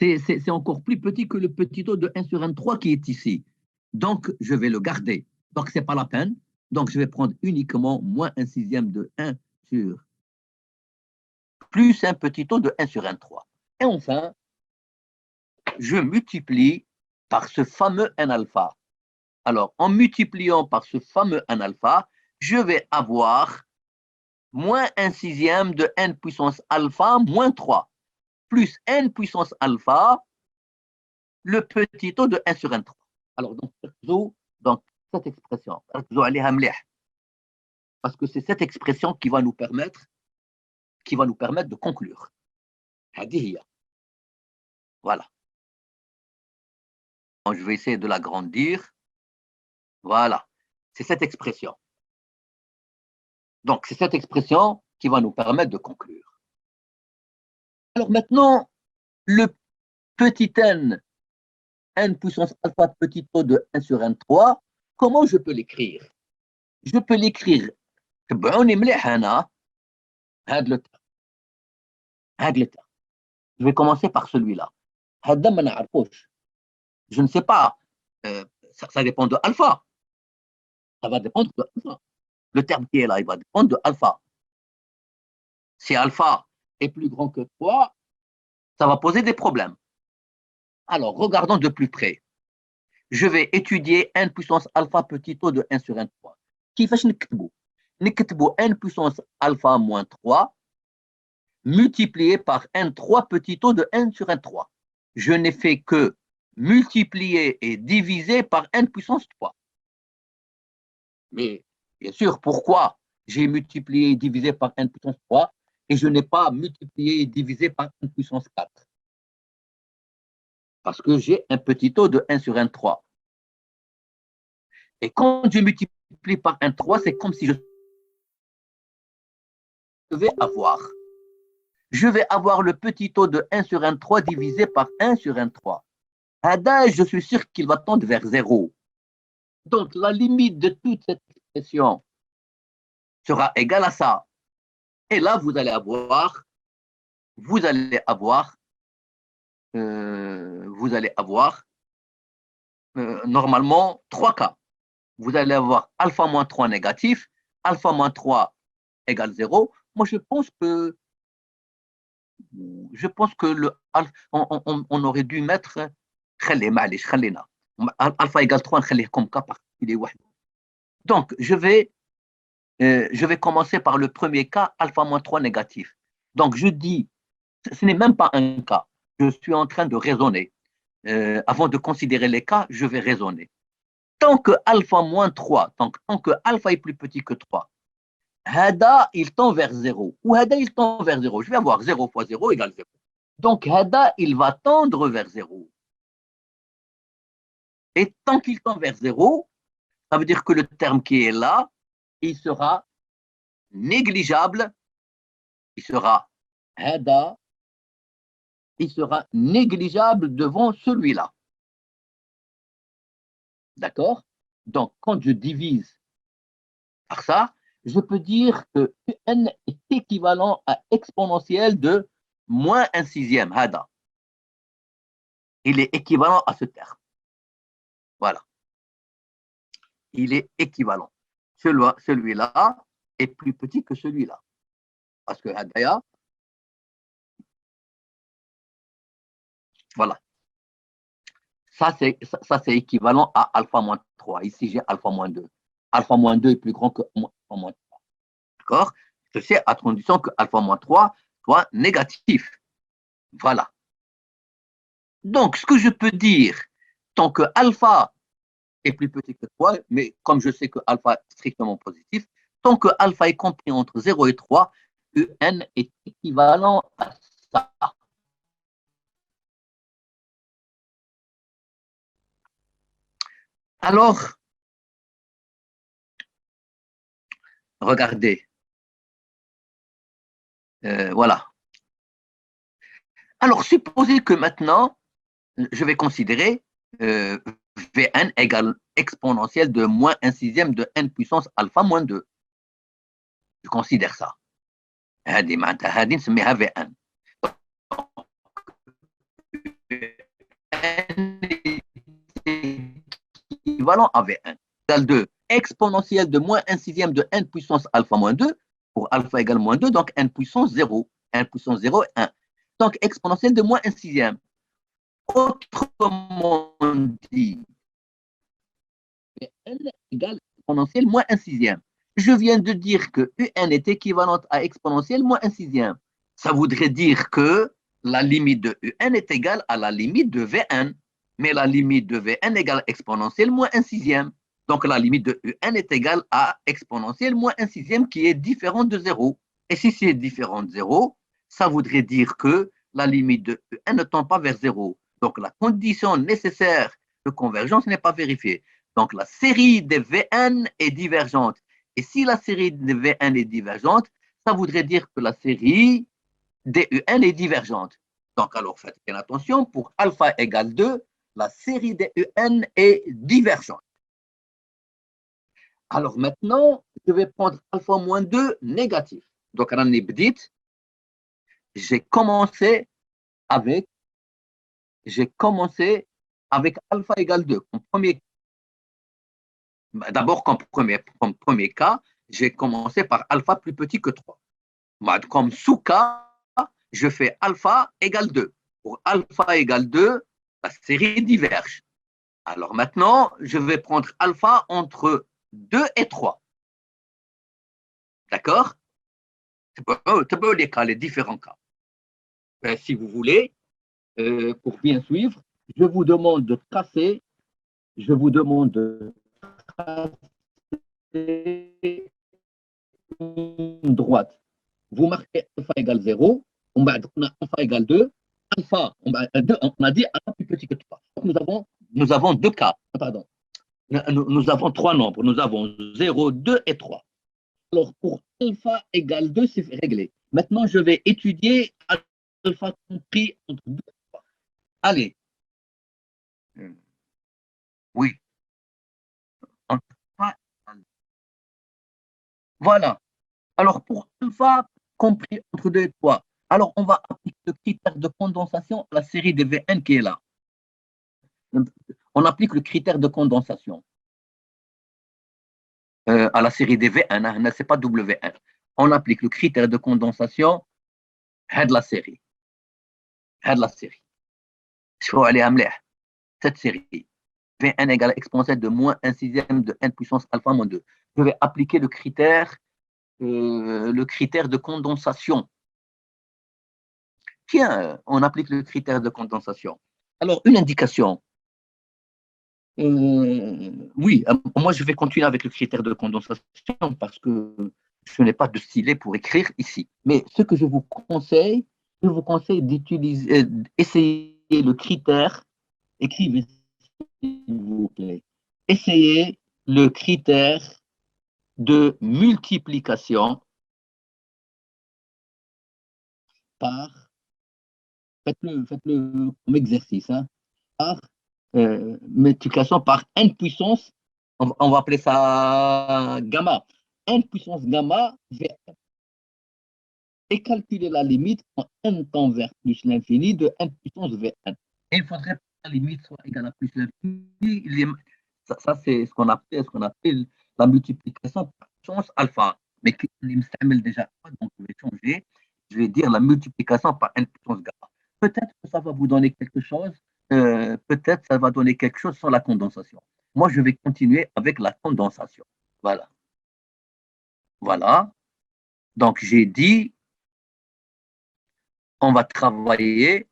C'est encore plus petit que le petit taux de 1 sur n3 qui est ici. Donc, je vais le garder. Donc, ce n'est pas la peine. Donc, je vais prendre uniquement moins 1 sixième de 1 sur plus un petit taux de 1 sur n3. Et enfin, je multiplie par ce fameux n alpha. Alors, en multipliant par ce fameux n alpha, je vais avoir moins 1 sixième de n puissance alpha moins 3, plus n puissance alpha, le petit taux de 1 sur n3. Alors, donc cette expression, parce que c'est cette expression qui va nous permettre de conclure. Voilà. Donc, je vais essayer de l'agrandir. Voilà. C'est cette expression. Donc, c'est cette expression qui va nous permettre de conclure. Alors maintenant, le petit n puissance alpha petit taux de 1 sur n3, comment je peux l'écrire? Je peux l'écrire. Je vais commencer par celui-là. Je ne sais pas. Ça dépend de alpha. Ça va dépendre de alpha. Le terme qui est là, il va dépendre de alpha. Si alpha est plus grand que 3, ça va poser des problèmes. Alors, regardons de plus près. Je vais étudier n puissance alpha petit taux de 1 sur n3. كيفاش نكتبو؟ نكتبو n puissance alpha moins 3 multiplié par n3 petit taux de 1 sur n3. Je n'ai fait que multiplier et diviser par n puissance 3. Mais bien sûr, pourquoi j'ai multiplié et divisé par n puissance 3 et je n'ai pas multiplié et divisé par n puissance 4? Parce que j'ai un petit taux de 1 sur n3. Et quand je multiplie par n3, c'est comme si je vais avoir le petit taux de 1 sur n3 divisé par 1 sur n3. Je suis sûr qu'il va tendre vers 0. Donc, la limite de toute cette expression sera égale à ça. Et là, vous allez avoir normalement 3 cas. Vous allez avoir alpha moins 3 négatif, alpha moins 3 égale 0. Moi, je pense que on aurait dû mettre alpha égale 3 comme cas particulier. Donc, je vais commencer par le premier cas, alpha moins 3 négatif. Donc, je dis, ce n'est même pas un cas. Je suis en train de raisonner. Avant de considérer les cas, je vais raisonner. Tant que alpha moins 3, tant que alpha est plus petit que 3, Hada, il tend vers 0. Ou Hada, il tend vers 0. Je vais avoir 0 fois 0 égale 0. Donc, Hada, il va tendre vers 0. Et tant qu'il tend vers 0, ça veut dire que le terme qui est là, il sera négligeable. Il sera Hada, il sera négligeable devant celui-là. D'accord? Donc, quand je divise par ça, je peux dire que n est équivalent à exponentielle de moins 1/6, Hada. Il est équivalent à ce terme. Voilà. Il est équivalent. Celui-là est plus petit que celui-là. Parce que Hadaya, voilà. Ça, c'est équivalent à alpha moins 3. Ici, j'ai alpha moins 2. Alpha moins 2 est plus grand que alpha moins 3. D'accord? Ceci à condition que alpha moins 3 soit négatif. Voilà. Donc, ce que je peux dire, tant que alpha est plus petit que 3, mais comme je sais que alpha est strictement positif, tant que alpha est compris entre 0 et 3, UN est équivalent à ça. Alors, regardez. Voilà. Alors, supposez que maintenant, je vais considérer Vn égale exponentielle de moins 1/6 de n puissance alpha moins 2. Je considère ça. هذه معناتها هذه نسميها Vn. Équivalent à Vn. Égale 2 exponentielle de moins 1/6 de n puissance alpha moins 2 pour alpha égale moins 2, donc n puissance 0. n puissance 0 est 1. Donc exponentielle de moins 1/6. Autrement dit, n égale exponentielle moins 1/6. Je viens de dire que un est équivalente à exponentielle moins 1/6. Ça voudrait dire que la limite de un est égale à la limite de Vn. Mais la limite de Vn égale exponentielle moins 1/6. Donc la limite de un est égale à exponentielle moins 1/6 qui est différente de 0. Et si c'est différent de 0, ça voudrait dire que la limite de un ne tend pas vers 0. Donc la condition nécessaire de convergence n'est pas vérifiée. Donc la série des Vn est divergente. Et si la série des Vn est divergente, ça voudrait dire que la série des Un est divergente. Donc alors faites bien attention, pour alpha égale 2, la série des Un est divergente. Alors maintenant, je vais prendre alpha moins 2 négatif. Donc j'ai commencé avec alpha égale 2. D'abord, comme premier cas, j'ai commencé par alpha plus petit que 3. Comme sous-cas, je fais alpha égale 2. Pour alpha égale 2, la série diverge. Alors maintenant, je vais prendre alpha entre 2 et 3. D'accord? Les différents cas. Si vous voulez, pour bien suivre, je vous demande de tracer une droite. Vous marquez alpha égale 0, on a alpha égale 2, alpha, on a dit alpha plus petit que 3. Donc nous avons deux cas, pardon. Nous avons trois nombres, nous avons 0, 2 et 3. Alors pour alpha égale 2, c'est réglé. Maintenant, je vais étudier alpha compris entre 2 et 3. Allez. Oui. Voilà. Alors pour alpha compris entre 2 et 3, alors on va appliquer le critère de condensation à la série des Vn qui est là. On applique le critère de condensation à la série des V1, c'est pas W1. On applique le critère de condensation à la série. Cette série, V1 égale exponentielle de moins 1/6 de n puissance alpha moins 2. Je vais appliquer le critère de condensation. Tiens, on applique le critère de condensation. Alors, une indication. Oui, moi je vais continuer avec le critère de condensation parce que je n'ai pas de stylet pour écrire ici. Mais ce que je vous conseille d'utiliser, essayer le critère, écrivez s'il vous plaît, essayez le critère de multiplication par, faites-le comme exercice, hein, par multiplication par n puissance, on va appeler ça gamma, n puissance gamma vers et calculer la limite quand n tend vers plus l'infini de n puissance Vn. Et il faudrait que la limite soit égale à plus l'infini. Ça c'est ce qu'on appelle la multiplication par puissance alpha. Mais qui me déjà, donc je vais changer. Je vais dire la multiplication par n puissance gamma. Peut-être que ça va vous donner quelque chose. Peut-être ça va donner quelque chose sur la condensation. Moi, je vais continuer avec la condensation. Voilà. Voilà. Donc, j'ai dit on va travailler.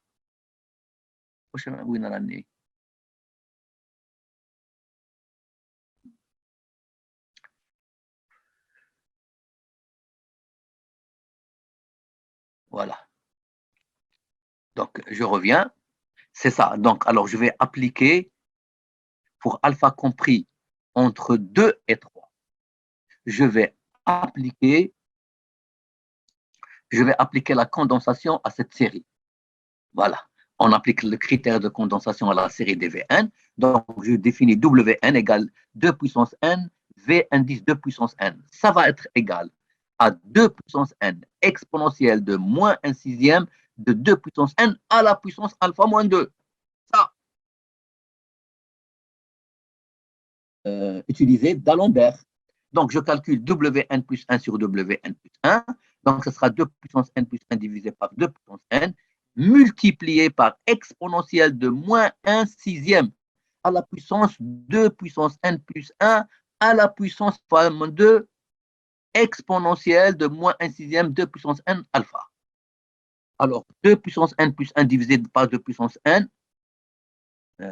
Voilà. Donc, je reviens. C'est ça. Donc, alors, je vais appliquer pour alpha compris entre 2 et 3. Je vais appliquer la condensation à cette série. Voilà. On applique le critère de condensation à la série des Vn. Donc, je définis Wn égale 2 puissance n, V indice 2 puissance n. Ça va être égal à 2 puissance n exponentielle de moins 1 sixième de 2 puissance n à la puissance alpha moins 2. Ça, utilisé d'Alembert. Donc, je calcule Wn plus 1 sur Wn plus 1. Donc, ce sera 2 puissance n plus 1 divisé par 2 puissance n, multiplié par exponentielle de moins 1 sixième à la puissance 2 puissance n plus 1 à la puissance 2 exponentielle de moins 1 sixième 2 puissance n alpha. Alors, 2 puissance n plus 1 divisé par 2 puissance n, je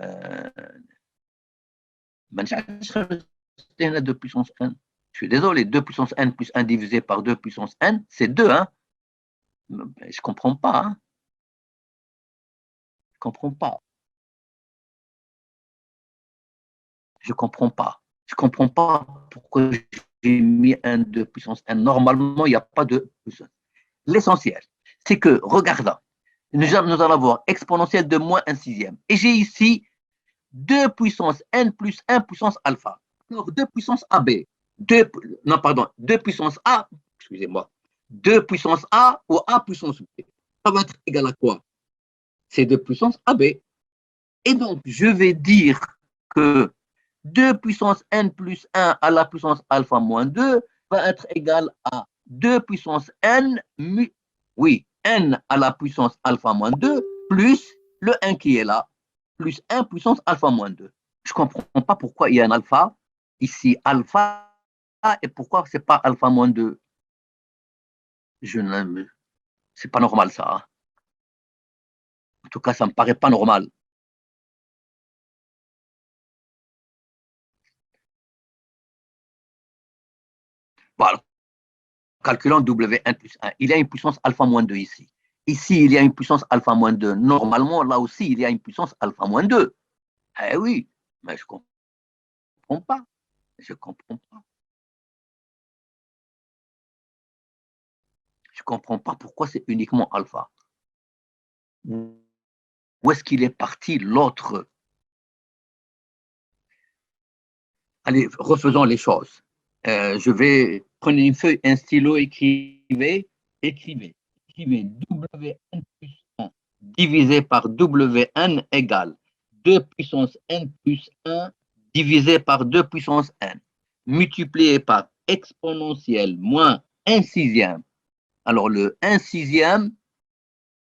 2 puissance n. Je suis désolé, 2 puissance n plus 1 divisé par 2 puissance n, c'est 2. Hein? Je ne comprends pas. Hein? Je ne comprends pas. Je ne comprends pas. Je ne comprends pas pourquoi j'ai mis un 2 puissance n. Normalement, il n'y a pas de puissance. L'essentiel, c'est que, regardons, nous allons avoir exponentielle de moins 1 sixième. Et j'ai ici 2 puissance n plus 1 puissance alpha. Alors, 2 puissance AB. 2 puissance A, excusez-moi. 2 puissance A ou A puissance B. Ça va être égal à quoi? C'est 2 puissance AB. Et donc, je vais dire que 2 puissance n plus 1 à la puissance alpha moins 2 va être égal à 2 puissance n, oui, n à la puissance alpha moins 2 plus le 1 qui est là, plus 1 puissance alpha moins 2. Je ne comprends pas pourquoi il y a un alpha, ici alpha, et pourquoi ce n'est pas alpha moins 2. C'est pas normal ça. Hein. En tout cas, ça ne me paraît pas normal. Voilà. Calculant Wn plus 1, il y a une puissance alpha moins 2 ici. Ici, il y a une puissance alpha moins 2. Normalement, là aussi, il y a une puissance alpha moins 2. Eh oui, mais je ne comprends pas. Je ne comprends pas. Je ne comprends pas pourquoi c'est uniquement alpha. Où est-ce qu'il est parti l'autre? Allez, refaisons les choses. Je vais prendre une feuille, un stylo, écrivez Wn plus 1 divisé par Wn égale 2 puissance n plus 1 divisé par 2 puissance n, multiplié par exponentielle moins 1 sixième. Alors, le 1 sixième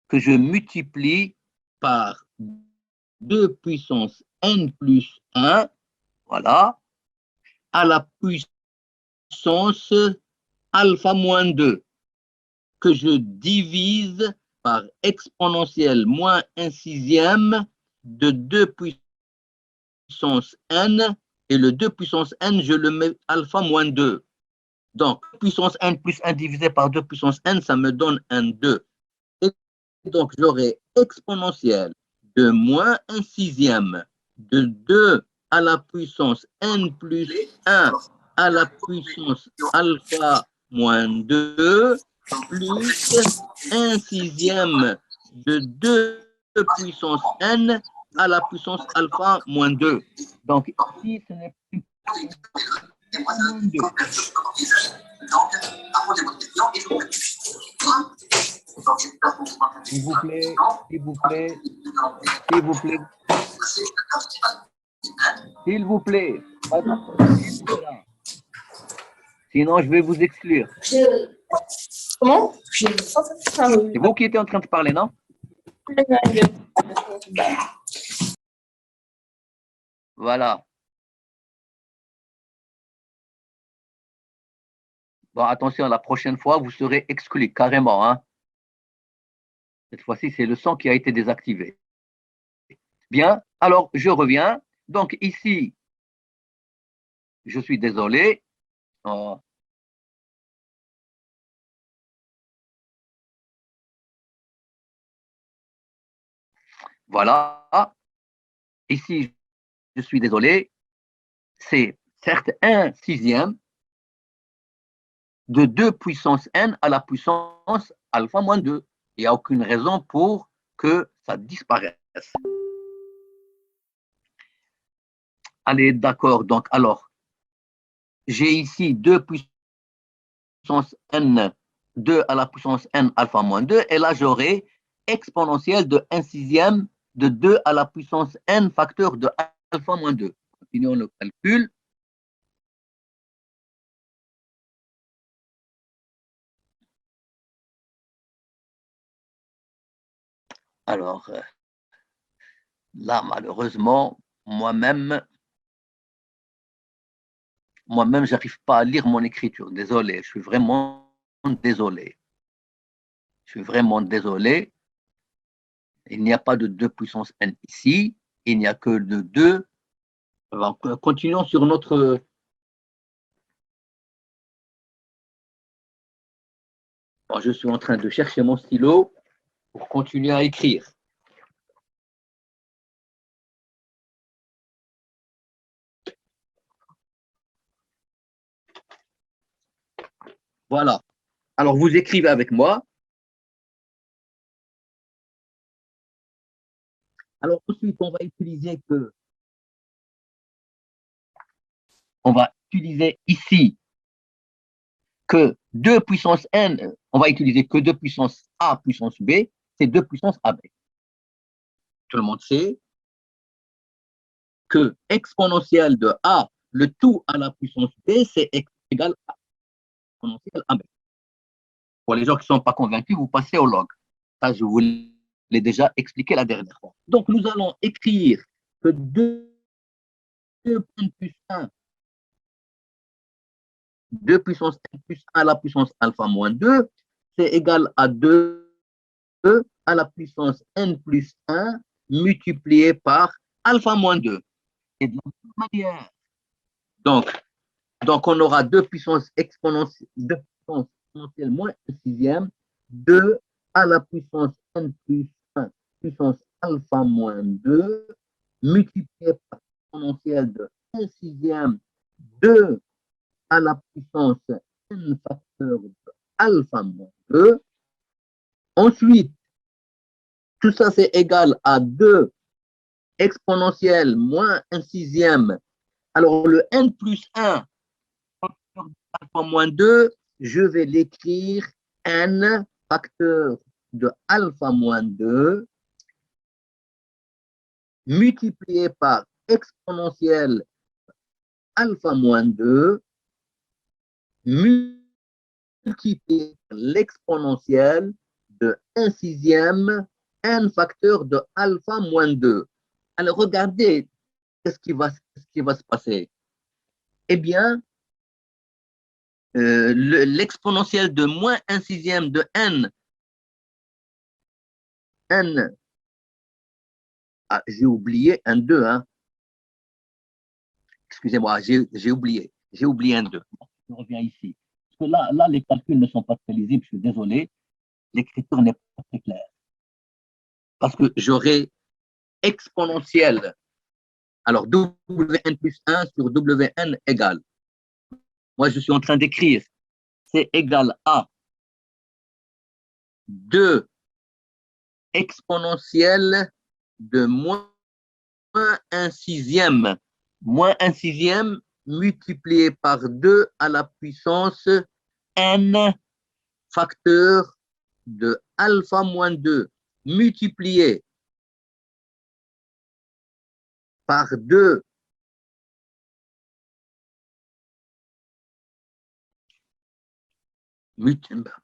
que je multiplie par 2 puissance n plus 1, voilà, à la puissance alpha moins 2, que je divise par exponentielle moins 1 sixième de 2 puissance n, et le 2 puissance n, je le mets alpha moins 2. Donc, puissance n plus 1 divisé par 2 puissance n, ça me donne un 2. Et donc, j'aurai exponentielle de moins 1 sixième de 2 à la puissance n plus 1 à la puissance alpha moins 2 plus 1 sixième de 2 puissance n à la puissance alpha moins 2. Donc, ici, ce n'est plus moins 2. S'il vous plaît, s'il vous plaît, s'il vous plaît, s'il vous plaît. Sinon, je vais vous exclure. Comment? C'est vous qui étiez en train de parler, non? Voilà. Bon, attention, la prochaine fois, vous serez exclu carrément. Hein. Cette fois-ci, c'est le son qui a été désactivé. Bien, alors je reviens. Donc ici, je suis désolé. Oh. Voilà. Ici, je suis désolé. C'est certes 1 sixième de 2 puissance n à la puissance alpha moins 2. Il n'y a aucune raison pour que ça disparaisse. Allez, d'accord. Donc, alors, j'ai ici 2 puissance n, 2 à la puissance n alpha moins 2, et là, j'aurai exponentielle de 1 sixième de 2 à la puissance n facteur de alpha moins 2. Continuons le calcul. Alors, là, malheureusement, moi-même, je n'arrive pas à lire mon écriture. Désolé, je suis vraiment désolé. Je suis vraiment désolé. Il n'y a pas de 2 puissance n ici. Il n'y a que de 2. Alors, continuons sur notre... Alors, je suis en train de chercher mon stylo pour continuer à écrire. Voilà. Alors, vous écrivez avec moi. Alors, ensuite, on va utiliser ici que 2 puissance n, on va utiliser que 2 puissance a puissance b, c'est 2 puissance ab. Tout le monde sait que exponentielle de a, le tout à la puissance b, c'est égal à exponentielle ab. Pour les gens qui ne sont pas convaincus, vous passez au log. Ça, je vous l'ai déjà expliqué la dernière fois. Donc, nous allons écrire que 2 plus 1, 2 puissance n plus 1 à la puissance alpha moins 2, c'est égal à 2 à la puissance n plus 1 multiplié par alpha moins 2. Et de la même manière, donc on aura 2 puissance exponentielle moins 1 sixième, 2 à la puissance n plus 1 puissance alpha moins 2 multiplié par exponentielle de 1 sixième, 2 à la puissance n facteur de alpha moins 2. Ensuite, tout ça, c'est égal à 2 exponentielle moins 1 sixième. Alors, le n plus 1 facteur de alpha moins 2, je vais l'écrire n facteur de alpha moins 2 multiplié par exponentielle alpha moins 2 multiplié par l'exponentielle de 1 sixième n facteur de alpha moins 2. Alors, regardez ce qui va se passer. Eh bien, l'exponentielle de moins 1 sixième de n, j'ai oublié un 2, hein. Excusez-moi, j'ai oublié un 2. On revient ici. que là, les calculs ne sont pas très lisibles, je suis désolé, l'écriture n'est pas très claire. Parce que j'aurai exponentielle. Alors, Wn plus 1 sur Wn égale. Moi, je suis en train d'écrire. C'est égal à 2 exponentielle de moins 1 sixième. Moins 1 sixième multiplié par 2 à la puissance n facteur de alpha moins 2 multiplié par 2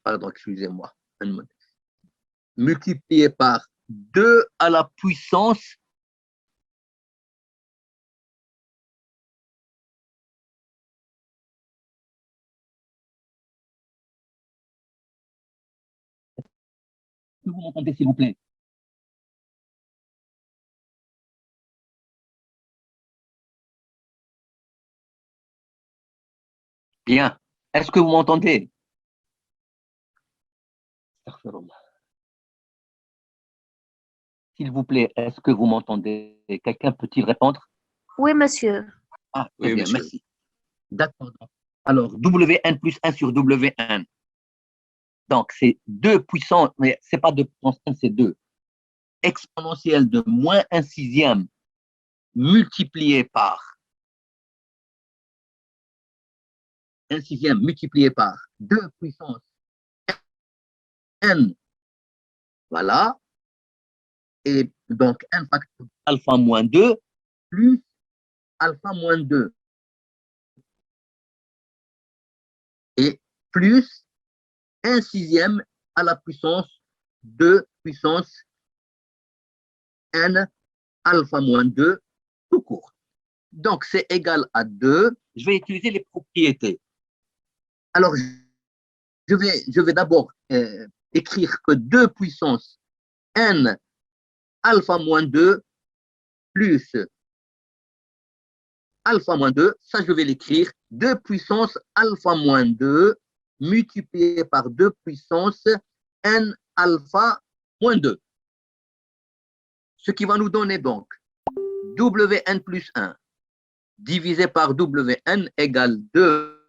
pardon, excusez-moi, multiplié par 2 à la puissance que vous m'entendez, s'il vous plaît? Bien. Est-ce que vous m'entendez? S'il vous plaît, est-ce que vous m'entendez? Quelqu'un peut-il répondre? Oui, monsieur. Ah, très Oui, bien, monsieur. merci. D'accord. Alors, Wn plus 1 sur Wn. Donc, c'est 2 puissance, mais ce n'est pas 2 puissance 1, c'est 2. Exponentielle de moins 1 sixième multiplié par 1 sixième multiplié par 2 puissance n. Voilà. Et donc, n facteur alpha moins 2 plus alpha moins 2. Et plus 1 sixième à la puissance 2 puissance n alpha moins 2 tout court. Donc, c'est égal à 2. Je vais utiliser les propriétés. Alors, je vais d'abord écrire que 2 puissance n alpha moins 2 plus alpha moins 2, ça je vais l'écrire, 2 puissance alpha moins 2 multiplié par 2 puissance n alpha moins 2. Ce qui va nous donner donc Wn plus 1 divisé par Wn égale 2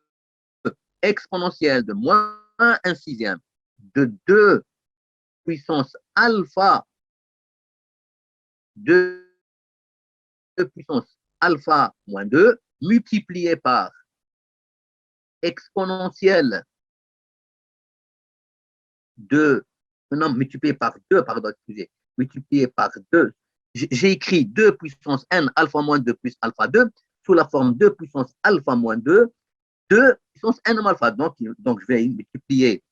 exponentielle de moins 1 sixième de 2 puissance alpha de puissance alpha moins 2 multiplié par exponentielle de, non, multiplié par 2, pardon, excusez, multiplié par 2. J'ai écrit 2 puissance n alpha moins 2 plus alpha 2 sous la forme 2 puissance alpha moins 2, 2 puissance n alpha. Donc je vais multiplier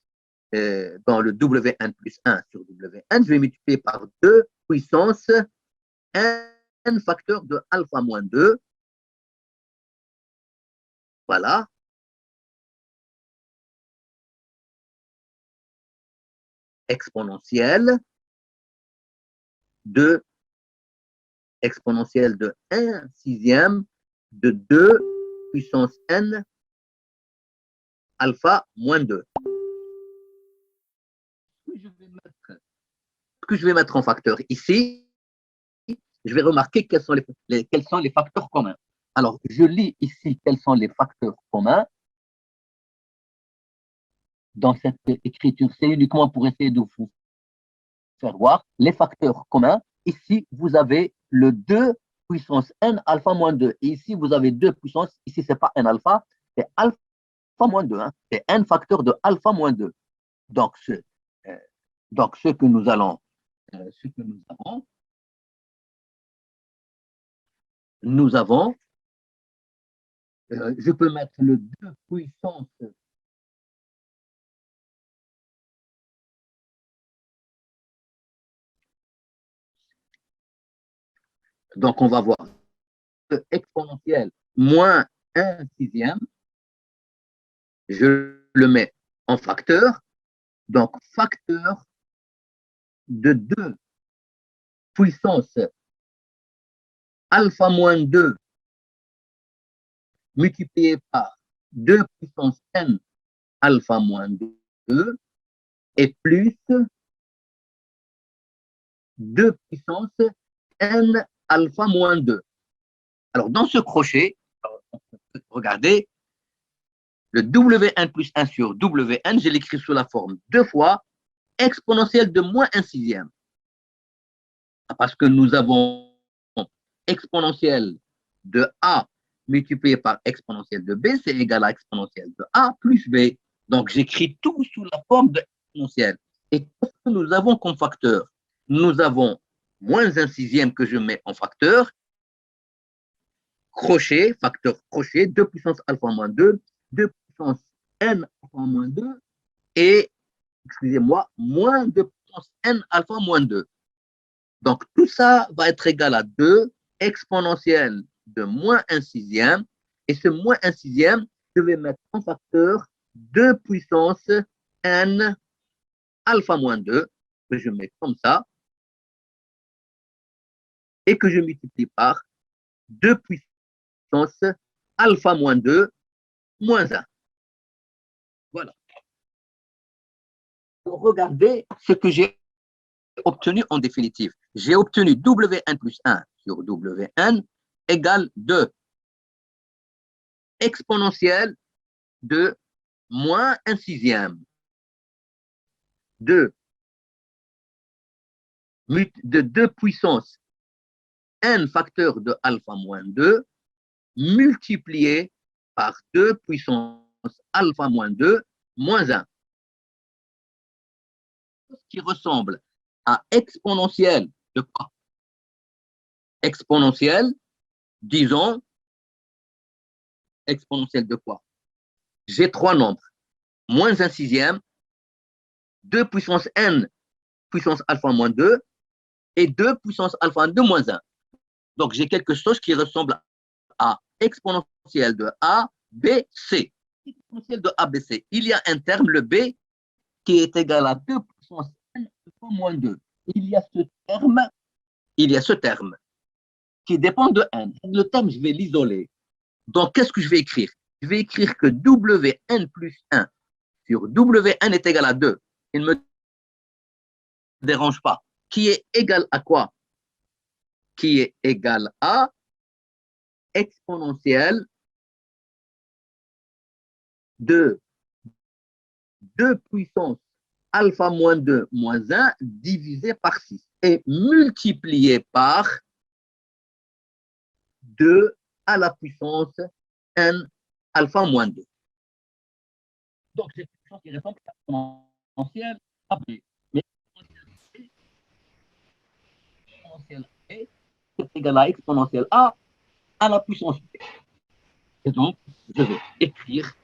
dans le Wn plus 1 sur Wn, je vais multiplier par 2 puissance n facteur de alpha moins 2. Voilà. Exponentielle de 1 sixième de 2 puissance n alpha moins 2. Ce que je vais mettre en facteur ici, je vais remarquer quels sont les facteurs communs. Alors, je lis ici quels sont les facteurs communs. Dans cette écriture, c'est uniquement pour essayer de vous faire voir les facteurs communs. Ici, vous avez le 2 puissance n alpha moins 2. Et ici, vous avez 2 puissance. Ici, ce n'est pas n alpha, c'est alpha moins 2. Hein. C'est n facteur de alpha moins 2. Donc, ce que nous avons, je peux mettre le 2 puissance donc on va voir exponentielle moins 1 sixième, je le mets en facteur, donc facteur de 2 puissance alpha moins 2 multiplié par 2 puissance n alpha moins 2 et plus 2 puissance n alpha moins 2. Alors, dans ce crochet, regardez, le Wn plus 1 sur Wn, je l'écris sous la forme 2 fois exponentielle de moins 1 sixième. Parce que nous avons exponentielle de A multiplié par exponentielle de B, c'est égal à exponentielle de A plus B. Donc, j'écris tout sous la forme de exponentielle. Et qu'est-ce que nous avons comme facteur? Nous avons moins 1 sixième que je mets en facteur, crochet, facteur crochet, 2 puissance alpha moins 2, 2 puissance n alpha moins 2, et, excusez-moi, moins 2 puissance n alpha moins 2. Donc, tout ça va être égal à 2 exponentielle de moins 1 sixième. Et ce moins 1 sixième, je vais mettre en facteur 2 puissance n alpha moins 2, que je mets comme ça, et que je multiplie par 2 puissance alpha moins 2 moins 1. Voilà. Regardez ce que j'ai obtenu en définitive. J'ai obtenu Wn plus 1 sur Wn égale 2 exponentielle de moins 1 sixième de 2 puissance n facteur de alpha moins 2 multiplié par 2 puissance alpha moins 2 moins 1. Ce qui ressemble à exponentielle de quoi? Exponentielle, disons, exponentielle de quoi? J'ai 3 nombres, moins 1 sixième, 2 puissance n puissance alpha moins 2 et 2 puissance alpha 2 moins 1. Donc, j'ai quelque chose qui ressemble à exponentielle de A, B, C. Exponentielle de A, B, C. Il y a un terme, le B, qui est égal à 2 puissance n alpha moins 2. Il y a ce terme qui dépend de n. Le terme, je vais l'isoler. Donc, qu'est-ce que je vais écrire? Je vais écrire que Wn plus 1 sur Wn est égal à 2. Il ne me dérange pas. Qui est égal à quoi? Qui est égal à exponentielle de 2 puissance alpha moins 2 moins 1 divisé par 6 et multiplié par 2 à la puissance n alpha moins 2. Donc, c'est quelque chose qui ressemble à exponentielle A B. Mais exponentielle A c'est égal à exponentielle A à la puissance B. Et donc, je vais écrire,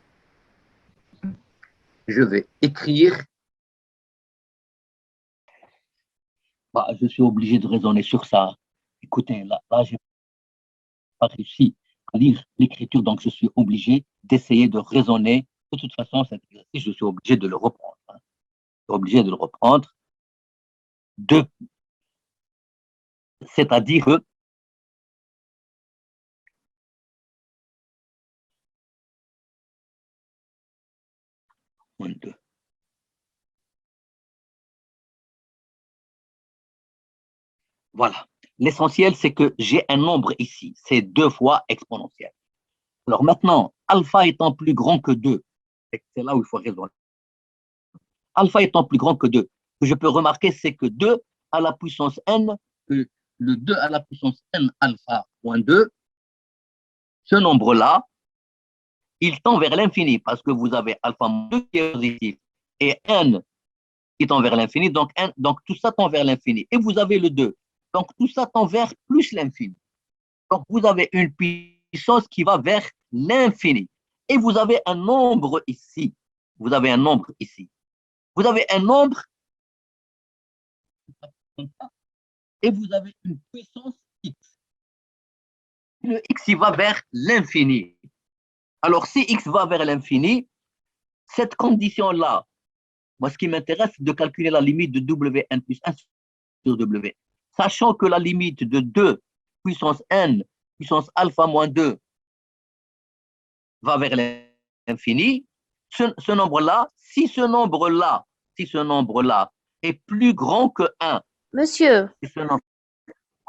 je suis obligé de raisonner sur ça. Écoutez, là je n'ai pas réussi à lire l'écriture, donc je suis obligé d'essayer de raisonner. De toute façon, cet exercice, je suis obligé de le reprendre. C'est-à-dire que moins 2. Voilà. L'essentiel, c'est que j'ai un nombre ici. C'est 2 fois exponentiel. Alors maintenant, alpha étant plus grand que 2, c'est là où il faut raisonner. Alpha étant plus grand que 2, ce que je peux remarquer, c'est que 2 à la puissance n, le 2 à la puissance n alpha moins 2, ce nombre-là, il tend vers l'infini parce que vous avez alpha moins 2 qui est positif et n qui tend vers l'infini, donc tout ça tend vers l'infini. Et vous avez le 2. Donc, tout ça tend vers plus l'infini. Donc, vous avez une puissance qui va vers l'infini. Et vous avez un nombre ici. Vous avez un nombre et vous avez une puissance x. Le x, il va vers l'infini. Alors, si x va vers l'infini, cette condition-là, moi, ce qui m'intéresse, c'est de calculer la limite de Wn plus 1 sur W. Sachant que la limite de 2 puissance n puissance alpha moins 2 va vers l'infini, ce nombre-là, si ce nombre-là est plus grand que 1, Monsieur,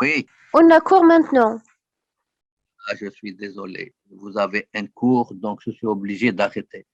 oui, on a cours maintenant. je suis désolé. Vous avez un cours, donc je suis obligé d'arrêter.